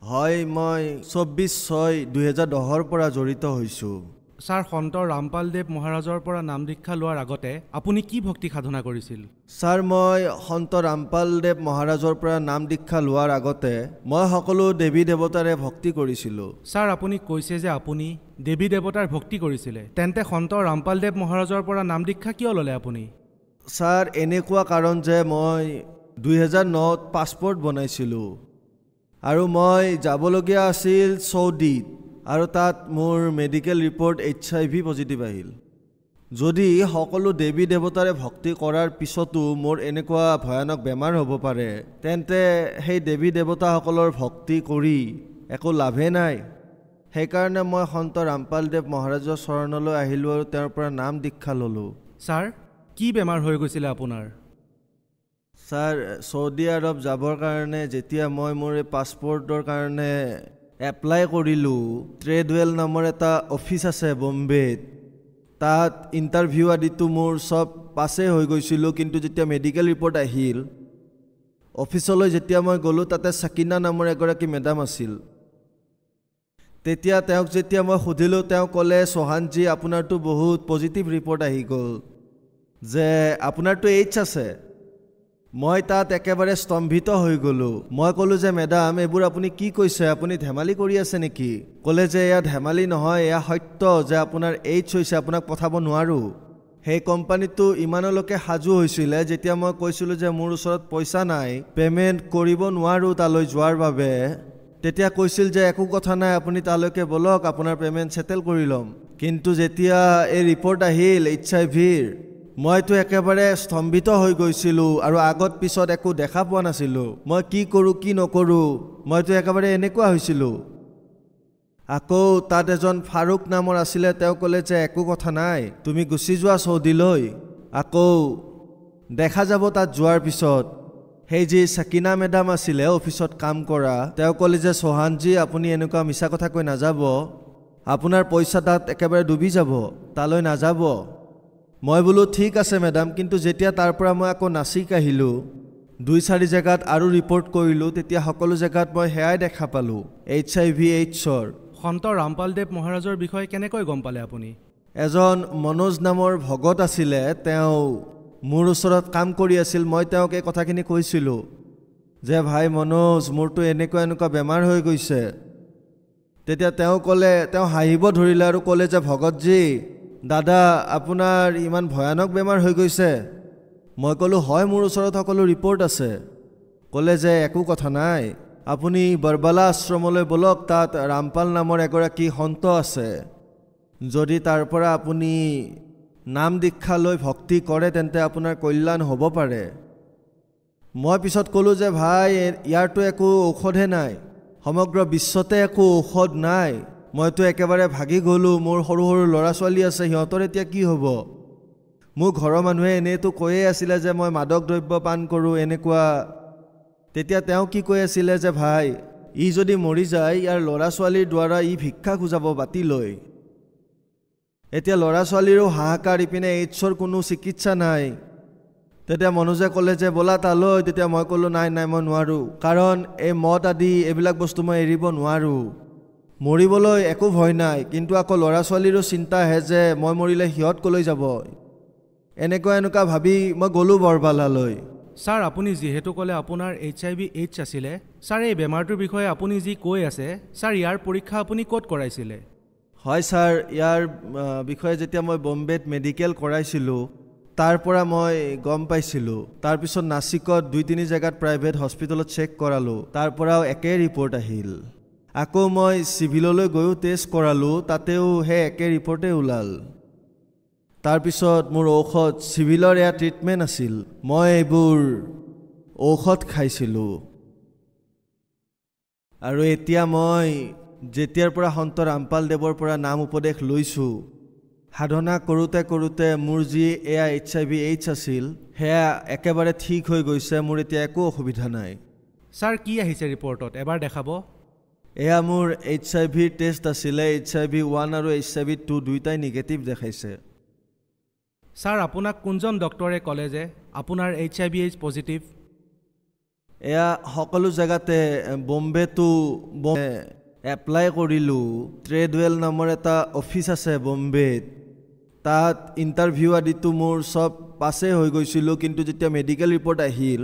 হয়, মই 24/6/2010 পৰা জড়িত হৈছোঁ। ছাৰ, সন্ত ৰামপালদেৱ মহাৰাজৰ পৰা নাম দীক্ষা লোৱাৰ আগতে আপুনি কি ভক্তি সাধনা কৰিছিল? ছাৰ, মই সন্ত ৰামপালদেৱ মহাৰাজৰ পৰা নাম দীক্ষা লোৱাৰ আগতে মই সকলো দেৱী দেৱতাৰে ভক্তি কৰিছিলোঁ। ছাৰ, আপুনি কৈছে যে আপুনি দেৱী দেৱতাৰ ভক্তি কৰিছিলে, তেন্তে সন্ত ৰামপালদেৱ মহাৰাজৰ পৰা নাম দীক্ষা কিয় ল'লে আপুনি? ছাৰ, এনেকুৱা কাৰণ যে মই 2009ত পাছপৰ্ট বনাইছিলোঁ আৰু মই যাবলগীয়া আছিল চৌদিত, আৰু তাত মোৰ মেডিকেল ৰিপৰ্ট HIV পজিটিভ আহিল। যদি সকলো দেৱী দেৱতাৰে ভক্তি কৰাৰ পিছতো মোৰ এনেকুৱা ভয়ানক বেমাৰ হ'ব পাৰে, তেন্তে সেই দেৱী দেৱতাসকলৰ ভক্তি কৰি একো লাভেই নাই। সেইকাৰণে মই সন্ত ৰামপালদেৱ মহাৰাজৰ চৰণলৈ আহিলোঁ আৰু তেওঁৰ পৰা নাম দীক্ষা ল'লোঁ। ছাৰ, কি বেমাৰ হৈ গৈছিলে আপোনাৰ? ছাৰ, চৌদি আৰব যাবৰ কাৰণে যেতিয়া মই মোৰ এই পাছপৰ্টৰ কাৰণে এপ্লাই কৰিলোঁ, ট্ৰেডৱেল নামৰ এটা অফিচ আছে বম্বেত, তাত ইণ্টাৰভিউ আদিতো মোৰ চব পাছেই হৈ গৈছিলোঁ। কিন্তু যেতিয়া মেডিকেল ৰিপৰ্ট আহিল, অফিচলৈ যেতিয়া মই গ'লোঁ, তাতে চাকিনা নামৰ এগৰাকী মেডাম আছিল। তেতিয়া তেওঁক যেতিয়া মই সুধিলোঁ, তেওঁ ক'লে চৌহানজী আপোনাৰতো বহুত পজিটিভ ৰিপৰ্ট আহি গ'ল যে আপোনাৰতো AIDS আছে। মই তাত একেবাৰে স্তম্ভিত হৈ গ'লোঁ। মই ক'লোঁ যে মেডাম, এইবোৰ আপুনি কি কৈছে? আপুনি ধেমালি কৰি আছে নেকি? ক'লে যে এয়া ধেমালি নহয়, এয়া সত্য যে আপোনাৰ AIDS হৈছে, আপোনাক পঠাব নোৱাৰোঁ। সেই কোম্পানীটো ইমানলৈকে সাজু হৈছিলে, যেতিয়া মই কৈছিলোঁ যে মোৰ ওচৰত পইচা নাই, পে'মেণ্ট কৰিব নোৱাৰোঁ তালৈ যোৱাৰ বাবে, তেতিয়া কৈছিল যে একো কথা নাই, আপুনি তালৈকে বলক, আপোনাৰ পে'মেণ্ট ছেটেল কৰি ল'ম। কিন্তু যেতিয়া এই ৰিপৰ্ট আহিল HIV-ৰ, মইতো একেবাৰে স্তম্ভিত হৈ গৈছিলোঁ আৰু আগত পিছত একো দেখা পোৱা নাছিলোঁ। মই কি কৰোঁ কি নকৰোঁ, মইতো একেবাৰে এনেকুৱা হৈছিলোঁ। আকৌ তাত এজন ফাৰুক নামৰ আছিলে, তেওঁ ক'লে যে একো কথা নাই, তুমি গুচি যোৱা চৌদিলৈ, আকৌ দেখা যাব তাত যোৱাৰ পিছত। সেই যি সাকিনা মেডাম আছিলে অফিচত কাম কৰা তেওঁ ক'লে যে সোহানজী আপুনি এনেকুৱা মিছা কথা কৈ নাযাব, আপোনাৰ পইচা তাত একেবাৰে ডুবি যাব, তালৈ নাযাব। মই বোলো ঠিক আছে মেডাম, কিন্তু যেতিয়া তাৰ পৰা মই আকৌ নাচিক আহিলোঁ 2-4 জেগাত আৰু ৰিপৰ্ট কৰিলোঁ তেতিয়া সকলো জেগাত মই সেয়াই দেখা পালোঁ HIV/AIDS-ৰ। সন্ত ৰামপালদেৱ মহাৰাজৰ বিষয়ে কেনেকৈ গম পালে আপুনি? এজন মনোজ নামৰ ভগত আছিলে, তেওঁ মোৰ ওচৰত কাম কৰি আছিল। মই তেওঁক এই কথাখিনি কৈছিলোঁ যে ভাই মনোজ মোৰতো এনেকুৱা বেমাৰ হৈ গৈছে। তেতিয়া তেওঁ ক'লে, তেওঁ হাঁহিব ধৰিলে আৰু ক'লে যে ভগতজী দাদা আপোনাৰ ইমান ভয়ানক বেমাৰ হৈ গৈছে? মই ক'লোঁ হয়, মোৰ ওচৰত সকলো ৰিপৰ্ট আছে। ক'লে যে একো কথা নাই, আপুনি বৰবালা আশ্ৰমলৈ বলক, তাত ৰামপাল নামৰ এগৰাকী সন্ত আছে, যদি তাৰ পৰা আপুনি নাম দীক্ষা লৈ ভক্তি কৰে তেন্তে আপোনাৰ কল্যাণ হ'ব পাৰে। মই পিছত ক'লোঁ যে ভাই ইয়াৰতো একো ঔষধহে নাই, সমগ্ৰ বিশ্বতে একো ঔষধ নাই, মইতো একেবাৰে ভাগি গ'লোঁ, মোৰ সৰু সৰু ল'ৰা ছোৱালী আছে, সিহঁতৰ এতিয়া কি হ'ব? মোৰ ঘৰৰ মানুহে এনেইতো কৈয়ে আছিলে যে মই মাদক দ্ৰব্য পান কৰোঁ এনেকুৱা। তেতিয়া তেওঁ কি কৈ আছিলে যে ভাই ই যদি মৰি যায় ইয়াৰ ল'ৰা ছোৱালীৰ দ্বাৰা ই ভিক্ষা খুজাব বাতি লৈ। এতিয়া ল'ৰা ছোৱালীৰো হাহাকাৰ, ইপিনে AIDS-ৰ কোনো চিকিৎসা নাই। তেতিয়া মনোজে ক'লে যে ব'লা তালৈ। তেতিয়া মই ক'লোঁ নাই মই নোৱাৰোঁ, কাৰণ এই মদ আদি এইবিলাক বস্তু মই এৰিব নোৱাৰোঁ। মৰিবলৈ একো ভয় নাই, কিন্তু আকৌ ল'ৰা ছোৱালীৰো চিন্তা আহে যে মই মৰিলে সিহঁত ক'লৈ যাব। এনেকুৱা ভাবি মই গ'লোঁ বৰবালালৈ। ছাৰ আপুনি যিহেতু ক'লে আপোনাৰ HIV/AIDS আছিলে, ছাৰ এই বেমাৰটোৰ বিষয়ে আপুনি যি কৈ আছে, ছাৰ ইয়াৰ পৰীক্ষা আপুনি ক'ত কৰাইছিলে? হয় ছাৰ, ইয়াৰ বিষয়ে যেতিয়া মই বম্বেত মেডিকেল কৰাইছিলোঁ তাৰ পৰা মই গম পাইছিলোঁ। তাৰপিছত নাচিকত 2-3 জেগাত প্ৰাইভেট হস্পিটেলত চেক কৰালোঁ, তাৰ পৰাও একে ৰিপৰ্ট আহিল। আকৌ মই চিভিললৈ গৈও টেষ্ট কৰালোঁ, তাতেও সেই একে ৰিপৰ্টেই ওলাল। তাৰপিছত মোৰ ঔষধ, চিভিলৰ এয়া ট্ৰিটমেণ্ট আছিল, মই এইবোৰ ঔষধ খাইছিলোঁ। আৰু এতিয়া মই যেতিয়াৰ পৰা সন্ত ৰামপালদেৱৰ পৰা নাম উপদেশ লৈছোঁ, সাধনা কৰোঁতে মোৰ যি এয়া HIV/AIDS আছিল সেয়া একেবাৰে ঠিক হৈ গৈছে, মোৰ এতিয়া একো অসুবিধা নাই। ছাৰ কি আহিছে ৰিপৰ্টত, এবাৰ দেখাব? এয়া মোৰ HIV টেষ্ট আছিলে, HIV-1 আৰু HIV-2 দুয়োটাই নিগেটিভ দেখাইছে। ছাৰ আপোনাক কোনজন ডক্টৰে ক'লে যে আপোনাৰ HIV/AIDS পজিটিভ? এয়া সকলো জেগাতে, বম্বেটো এপ্লাই কৰিলোঁ। ট্ৰেডৱেল নামৰ এটা অফিচ আছে বম্বেত, তাত ইণ্টাৰভিউ আদিতো মোৰ চব পাছেই হৈ গৈছিলোঁ। কিন্তু যেতিয়া মেডিকেল ৰিপৰ্ট আহিল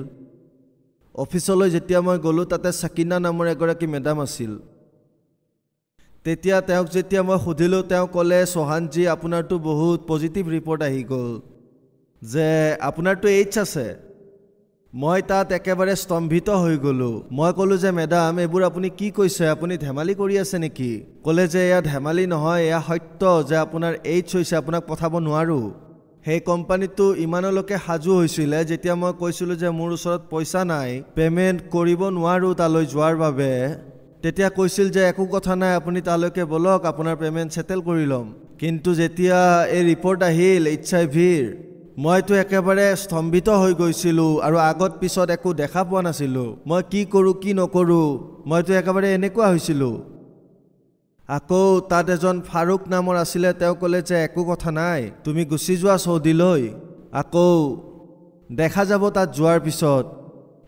অফিচলৈ, যেতিয়া মই গ'লোঁ তাতে সাকিনা নামৰ এগৰাকী মেডাম আছিল। তেতিয়া তেওঁক যেতিয়া মই সুধিলোঁ, তেওঁ ক'লে সোহানজী আপোনাৰতো বহুত পজিটিভ ৰিপৰ্ট আহি গ'ল যে আপোনাৰতো AIDS আছে। মই তাত একেবাৰে স্তম্ভিত হৈ গ'লোঁ। মই ক'লোঁ যে মেডাম এইবোৰ আপুনি কি কৈছে, আপুনি ধেমালি কৰি আছে নেকি? ক'লে যে এয়া ধেমালি নহয়, এয়া সত্য যে আপোনাৰ AIDS হৈছে, আপোনাক পঠাব নোৱাৰোঁ। সেই কোম্পানীটো ইমানলৈকে সাজু হৈছিলে, যেতিয়া মই কৈছিলোঁ যে মোৰ ওচৰত পইচা নাই, পে'মেণ্ট কৰিব নোৱাৰোঁ তালৈ যোৱাৰ বাবে, তেতিয়া কৈছিল যে একো কথা নাই, আপুনি তালৈকে বলক, আপোনাৰ পে'মেণ্ট ছেটেল কৰি ল'ম। কিন্তু যেতিয়া এই ৰিপৰ্ট আহিল HIV-ৰ, মইতো একেবাৰে স্তম্ভিত হৈ গৈছিলোঁ আৰু আগত পিছত একো দেখা পোৱা নাছিলোঁ। মই কি কৰোঁ কি নকৰোঁ, মইতো একেবাৰে এনেকুৱা হৈছিলোঁ। আকৌ তাত এজন ফাৰুক নামৰ আছিলে, তেওঁ ক'লে যে একো কথা নাই, তুমি গুচি যোৱা চৌদিলৈ, আকৌ দেখা যাব তাত যোৱাৰ পিছত।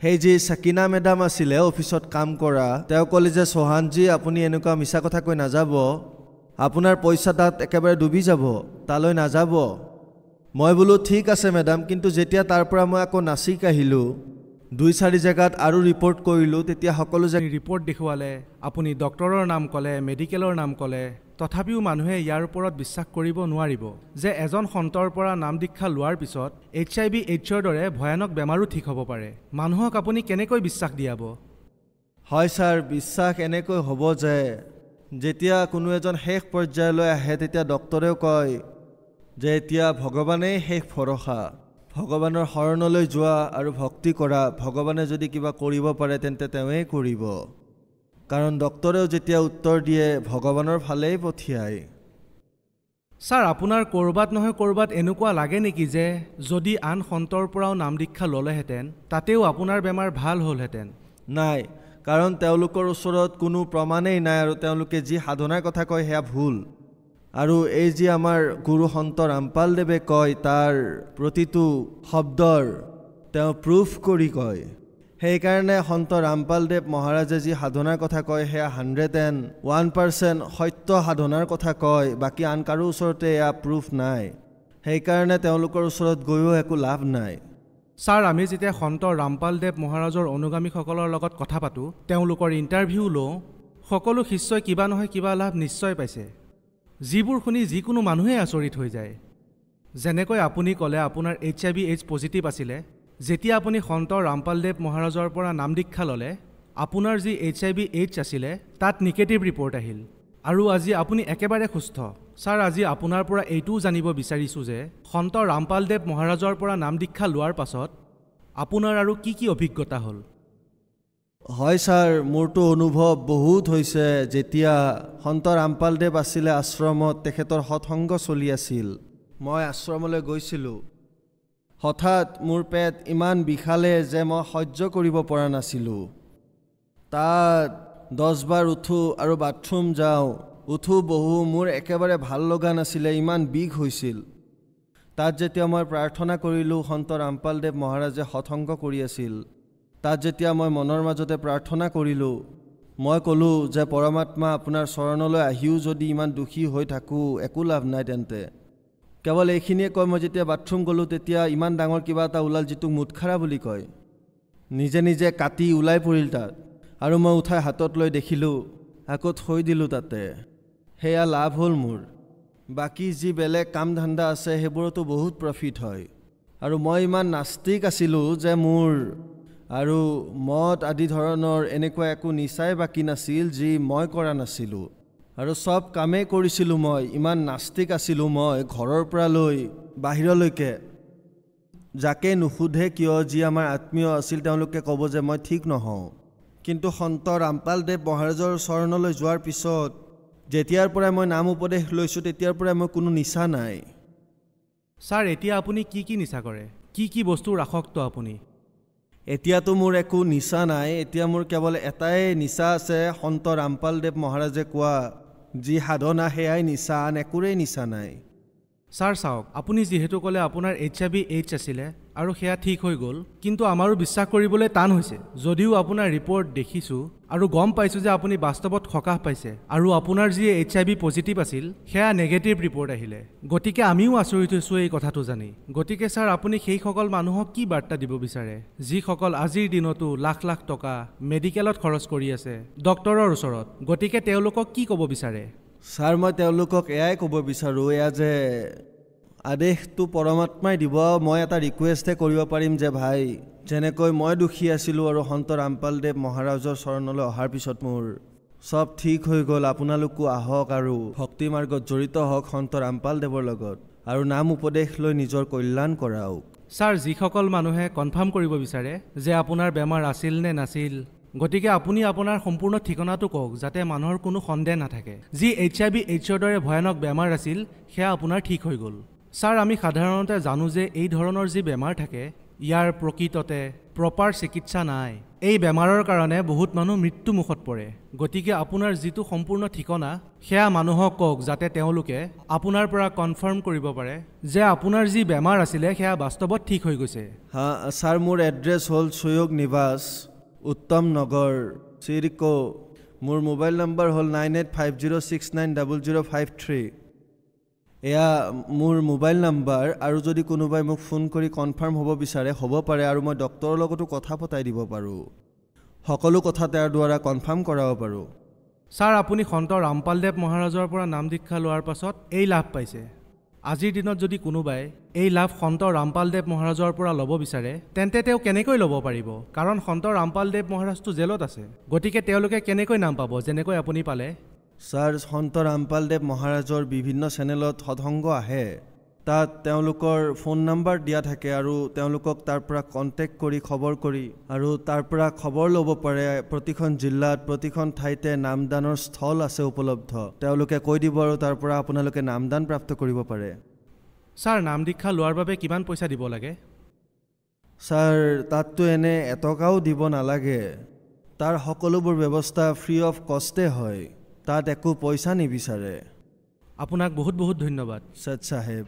সেই যি সাকিনা মেডাম আছিলে অফিচত কাম কৰা, তেওঁ ক'লে যে সোহানজী আপুনি এনেকুৱা মিছা কথা কৈ নাযাব, আপোনাৰ পইচা তাত একেবাৰে ডুবি যাব, তালৈ নাযাব। মই বোলো ঠিক আছে মেডাম, কিন্তু যেতিয়া তাৰ পৰা মই আকৌ নাচিক আহিলোঁ 2-4 জেগাত আৰু ৰিপৰ্ট কৰিলোঁ, তেতিয়া সকলো ৰিপৰ্ট দেখুৱালে, আপুনি ডক্টৰৰ নাম ক'লে, মেডিকেলৰ নাম ক'লে, তথাপিও মানুহে ইয়াৰ ওপৰত বিশ্বাস কৰিব নোৱাৰিব যে এজন সন্তৰ পৰা নাম দীক্ষা লোৱাৰ পিছত HIV/AIDS-ৰ দৰে ভয়ানক বেমাৰো ঠিক হ'ব পাৰে। মানুহক আপুনি কেনেকৈ বিশ্বাস দিয়াব? হয় ছাৰ, বিশ্বাস এনেকৈ হ'ব যে যেতিয়া কোনো এজন শেষ পৰ্যায়লৈ আহে তেতিয়া ডক্টৰেও কয় যে এতিয়া ভগৱানেই শেষ ভৰসা, ভগৱানৰ শৰণলৈ যোৱা আৰু ভক্তি কৰা, ভগৱানে যদি কিবা কৰিব পাৰে তেন্তে তেওঁৱেই কৰিব। কাৰণ ডক্টৰেও যেতিয়া উত্তৰ দিয়ে ভগৱানৰ ফালেই পঠিয়ায়। ছাৰ আপোনাৰ ক'ৰবাত নহয় ক'ৰবাত এনেকুৱা লাগে নেকি যে যদি আন সন্তৰ পৰাও নাম দীক্ষা ল'লেহেঁতেন তাতেও আপোনাৰ বেমাৰ ভাল হ'লহেঁতেন? নাই, কাৰণ তেওঁলোকৰ ওচৰত কোনো প্ৰমাণেই নাই আৰু তেওঁলোকে যি সাধনাৰ কথা কয় সেয়া ভুল। আৰু এই যি আমাৰ গুৰু সন্ত ৰামপালদেৱে কয় তাৰ প্ৰতিটো শব্দৰ তেওঁ প্ৰুফ কৰি কয়। সেইকাৰণে সন্ত ৰামপালদেৱ মহাৰাজে যি সাধনাৰ কথা কয় সেয়া 101% সত্য সাধনাৰ কথা কয়, বাকী আন কাৰো ওচৰতে এয়া প্ৰুফ নাই। সেইকাৰণে তেওঁলোকৰ ওচৰত গৈও একো লাভ নাই। ছাৰ, আমি যেতিয়া সন্ত ৰামপালদেৱ মহাৰাজৰ অনুগামীসকলৰ লগত কথা পাতোঁ, তেওঁলোকৰ ইণ্টাৰভিউ লওঁ, সকলো শিষ্যই কিবা নহয় কিবা লাভ নিশ্চয় পাইছে, যিবোৰ শুনি যিকোনো মানুহেই আচৰিত হৈ যায়। যেনেকৈ আপুনি ক'লে আপোনাৰ HIV/AIDS পজিটিভ আছিলে, যেতিয়া আপুনি সন্ত ৰামপালদেৱ মহাৰাজৰ পৰা নাম দীক্ষা ল'লে আপোনাৰ যি HIV/AIDS আছিলে তাত নিগেটিভ ৰিপৰ্ট আহিল আৰু আজি আপুনি একেবাৰে সুস্থ। ছাৰ, আজি আপোনাৰ পৰা এইটোও জানিব বিচাৰিছোঁ যে সন্ত ৰামপালদেৱ মহাৰাজৰ পৰা নাম দীক্ষা লোৱাৰ পাছত আপোনাৰ আৰু কি কি অভিজ্ঞতা হ'ল? হয় ছাৰ, মোৰতো অনুভৱ বহুত হৈছে। যেতিয়া সন্ত ৰামপালদেৱ আছিলে আশ্ৰমত, তেখেতৰ সৎসংগ চলি আছিল, মই আশ্ৰমলৈ গৈছিলোঁ। হঠাৎ মোৰ পেট ইমান বিষালে যে মই সহ্য কৰিব পৰা নাছিলোঁ। তাত 10 বাৰ উঠোঁ আৰু বাথৰুম যাওঁ, উঠোঁ বহোঁ, মোৰ একেবাৰে ভাল লগা নাছিলে, ইমান বিষ হৈছিল। তাত যেতিয়া মই প্ৰাৰ্থনা কৰিলোঁ, সন্ত ৰামপালদেৱ মহাৰাজে সৎসংগ কৰি আছিল, তাত যেতিয়া মই মনৰ মাজতে প্ৰাৰ্থনা কৰিলোঁ, মই ক'লোঁ যে পৰমাত্মা, আপোনাৰ চৰণলৈ আহিও যদি ইমান দুখী হৈ থাকোঁ একো লাভ নাই, তেন্তে কেৱল এইখিনিয়ে কয়। মই যেতিয়া বাথৰুম গ'লোঁ তেতিয়া ইমান ডাঙৰ কিবা এটা ওলাল যিটোক মুটখাৰা বুলি কয়, নিজে নিজে কাটি ওলাই পৰিল তাত, আৰু মই উঠাই হাতত লৈ দেখিলোঁ, আকৌ থৈ দিলোঁ তাতে। সেয়া লাভ হ'ল মোৰ। বাকী যি বেলেগ কাম ধান্দা আছে সেইবোৰতো বহুত প্ৰফিট হয়। আৰু মই ইমান নাস্তিক আছিলোঁ যে মোৰ আৰু মদ আদি ধৰণৰ এনেকুৱা একো নিচাই বাকী নাছিল যি মই কৰা নাছিলোঁ, আৰু চব কামেই কৰিছিলোঁ মই। ইমান নাস্তিক আছিলোঁ মই, ঘৰৰ পৰা লৈ বাহিৰলৈকে যাকে নুসুধে কিয়, যি আমাৰ আত্মীয় আছিল তেওঁলোকে ক'ব যে মই ঠিক নহওঁ। কিন্তু সন্ত ৰামপালদেৱ মহাৰাজৰ চৰণলৈ যোৱাৰ পিছত যেতিয়াৰ পৰাই মই নাম উপদেশ লৈছোঁ তেতিয়াৰ পৰাই মই কোনো নিচা নাই। ছাৰ, এতিয়া আপুনি কি কি নিচা কৰে? কি কি বস্তুৰ আসক্ত আপুনি? এতিয়াতো মোৰ একো নিচা নাই। এতিয়া মোৰ কেৱল এটাই নিচা আছে, সন্ত ৰামপালদেৱ মহাৰাজে কোৱা যি সাধনা, সেয়াই নিচা, আন একোৰেই নিচা নাই। ছাৰ চাওক, আপুনি যিহেতু ক'লে আপোনাৰ HIV/AIDS আছিলে আৰু সেয়া ঠিক হৈ গ'ল, কিন্তু আমাৰো বিশ্বাস কৰিবলৈ টান হৈছে। যদিও আপোনাৰ ৰিপৰ্ট দেখিছোঁ আৰু গম পাইছোঁ যে আপুনি বাস্তৱত সকাহ পাইছে আৰু আপোনাৰ যি HIV পজিটিভ আছিল সেয়া নেগেটিভ ৰিপৰ্ট আহিলে, গতিকে আমিও আচৰিত হৈছোঁ এই কথাটো জানি। গতিকে ছাৰ, আপুনি সেইসকল মানুহক কি বাৰ্তা দিব বিচাৰে যিসকল আজিৰ দিনতো লাখ লাখ টকা মেডিকেলত খৰচ কৰি আছে ডক্তৰৰ ওচৰত? গতিকে তেওঁলোকক কি ক'ব বিচাৰে? ছাৰ, মই তেওঁলোকক এয়াই ক'ব বিচাৰোঁ, এয়া যে আদেশটো পৰমাত্মাই দিব। মই এটা ৰিকুৱেষ্টহে কৰিব পাৰিম যে ভাই, যেনেকৈ মই দুখী আছিলোঁ আৰু সন্ত ৰামপালদেৱ মহাৰাজৰ চৰণলৈ অহাৰ পিছত মোৰ চব ঠিক হৈ গ'ল, আপোনালোকো আহক আৰু ভক্তি মাৰ্গত জড়িত হওক সন্ত ৰামপালদেৱৰ লগত, আৰু নাম উপদেশ লৈ নিজৰ কল্যাণ কৰাওক। ছাৰ, যিসকল মানুহে কনফাৰ্ম কৰিব বিচাৰে যে আপোনাৰ বেমাৰ আছিল নে নাছিল, গতিকে আপুনি আপোনাৰ সম্পূৰ্ণ ঠিকনাটো কওক যাতে মানুহৰ কোনো সন্দেহ নাথাকে। যি HIV/AIDS দৰে ভয়ানক বেমাৰ আছিল সেয়া আপোনাৰ ঠিক হৈ গ'ল। ছাৰ, আমি সাধাৰণতে জানো যে এই ধৰণৰ যি বেমাৰ থাকে ইয়াৰ প্ৰকৃততে প্ৰপাৰ চিকিৎসা নাই। এই বেমাৰৰ কাৰণে বহুত মানুহ মৃত্যু মুখত পৰে। গতিকে আপোনাৰ যিটো সম্পূৰ্ণ ঠিকনা সেয়া মানুহক কওক যাতে তেওঁলোকে আপোনাৰ পৰা কনফাৰ্ম কৰিব পাৰে যে আপোনাৰ যি বেমাৰ আছিলে সেয়া বাস্তৱত ঠিক হৈ গৈছে। হা ছাৰ, মোৰ এড্ৰেছ হ'ল চৈয়গ নিবাস, উত্তম নগৰ, চিৰিকো। মোৰ মোবাইল নম্বৰ হ'ল 9850690053। এয়া মোৰ মোবাইল নাম্বাৰ, আৰু যদি কোনোবাই মোক ফোন কৰি কনফাৰ্ম হ'ব বিচাৰে হ'ব পাৰে, আৰু মই ডক্টৰৰ লগতো কথা পতাই দিব পাৰোঁ। সকলো কথা তেওঁৰ দ্বাৰা কনফাৰ্ম কৰাব পাৰোঁ। ছাৰ, আপুনি সন্ত ৰামপালদেৱ মহাৰাজৰ পৰা নাম দীক্ষা লোৱাৰ পাছত এই লাভ পাইছে। আজিৰ দিনত যদি কোনোবাই এই লাভ সন্ত ৰামপালদেৱ মহাৰাজৰ পৰা ল'ব বিচাৰে তেন্তে তেওঁ কেনেকৈ ল'ব পাৰিব? কাৰণ সন্ত ৰামপালদেৱ মহাৰাজটো জেলত আছে, গতিকে তেওঁলোকে কেনেকৈ নাম পাব যেনেকৈ আপুনি পালে? ছাৰ, সন্ত ৰামপালদেৱ মহাৰাজৰ বিভিন্ন চেনেলত সৎসংগ আহে, তাত তেওঁলোকৰ ফোন নাম্বাৰ দিয়া থাকে আৰু তেওঁলোকক তাৰ পৰা কণ্টেক্ট কৰি খবৰ কৰি আৰু তাৰ পৰা খবৰ ল'ব পাৰে প্ৰতিখন জিলাত প্ৰতিখন ঠাইতে নামদানৰ স্থল আছে উপলব্ধ তেওঁলোকে কৈ দিব আৰু তাৰ পৰা আপোনালোকে নামদান প্ৰাপ্ত কৰিব পাৰে ছাৰ নাম দীক্ষা লোৱাৰ বাবে কিমান পইচা দিব লাগে ছাৰ তাততো এনে এটকাও দিব নালাগে তাৰ সকলোবোৰ ব্যৱস্থা ফ্ৰী অফ কষ্টে হয় তাত একো পইচা নিবিচাৰে আপোনাক বহুত বহুত ধন্যবাদ সৎ সাহেব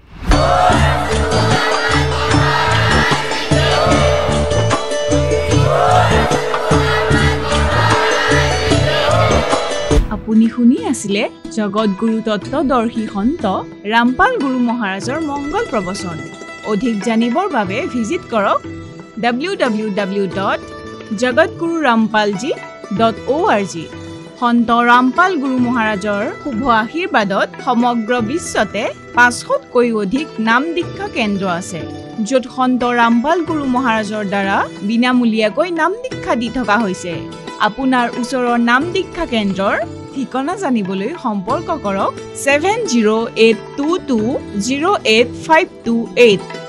আপুনি শুনি আছিলে জগতগুৰু তত্ত্বদৰ্শী সন্ত ৰামপাল গুৰু মহাৰাজৰ মংগল প্ৰবচন অধিক জানিবৰ বাবে ভিজিট কৰক www.jagatgururampalji.org সন্ত ৰামপাল গুৰু মহাৰাজৰ শুভ আশীৰ্বাদত সমগ্ৰ বিশ্বতে 500তকৈ অধিক নাম দীক্ষা কেন্দ্ৰ আছে য'ত সন্ত ৰামপাল গুৰু মহাৰাজৰ দ্বাৰা বিনামূলীয়াকৈ নাম দীক্ষা দি থকা হৈছে আপোনাৰ ওচৰৰ নাম দীক্ষা কেন্দ্ৰৰ ঠিকনা জানিবলৈ সম্পৰ্ক কৰক 7082208528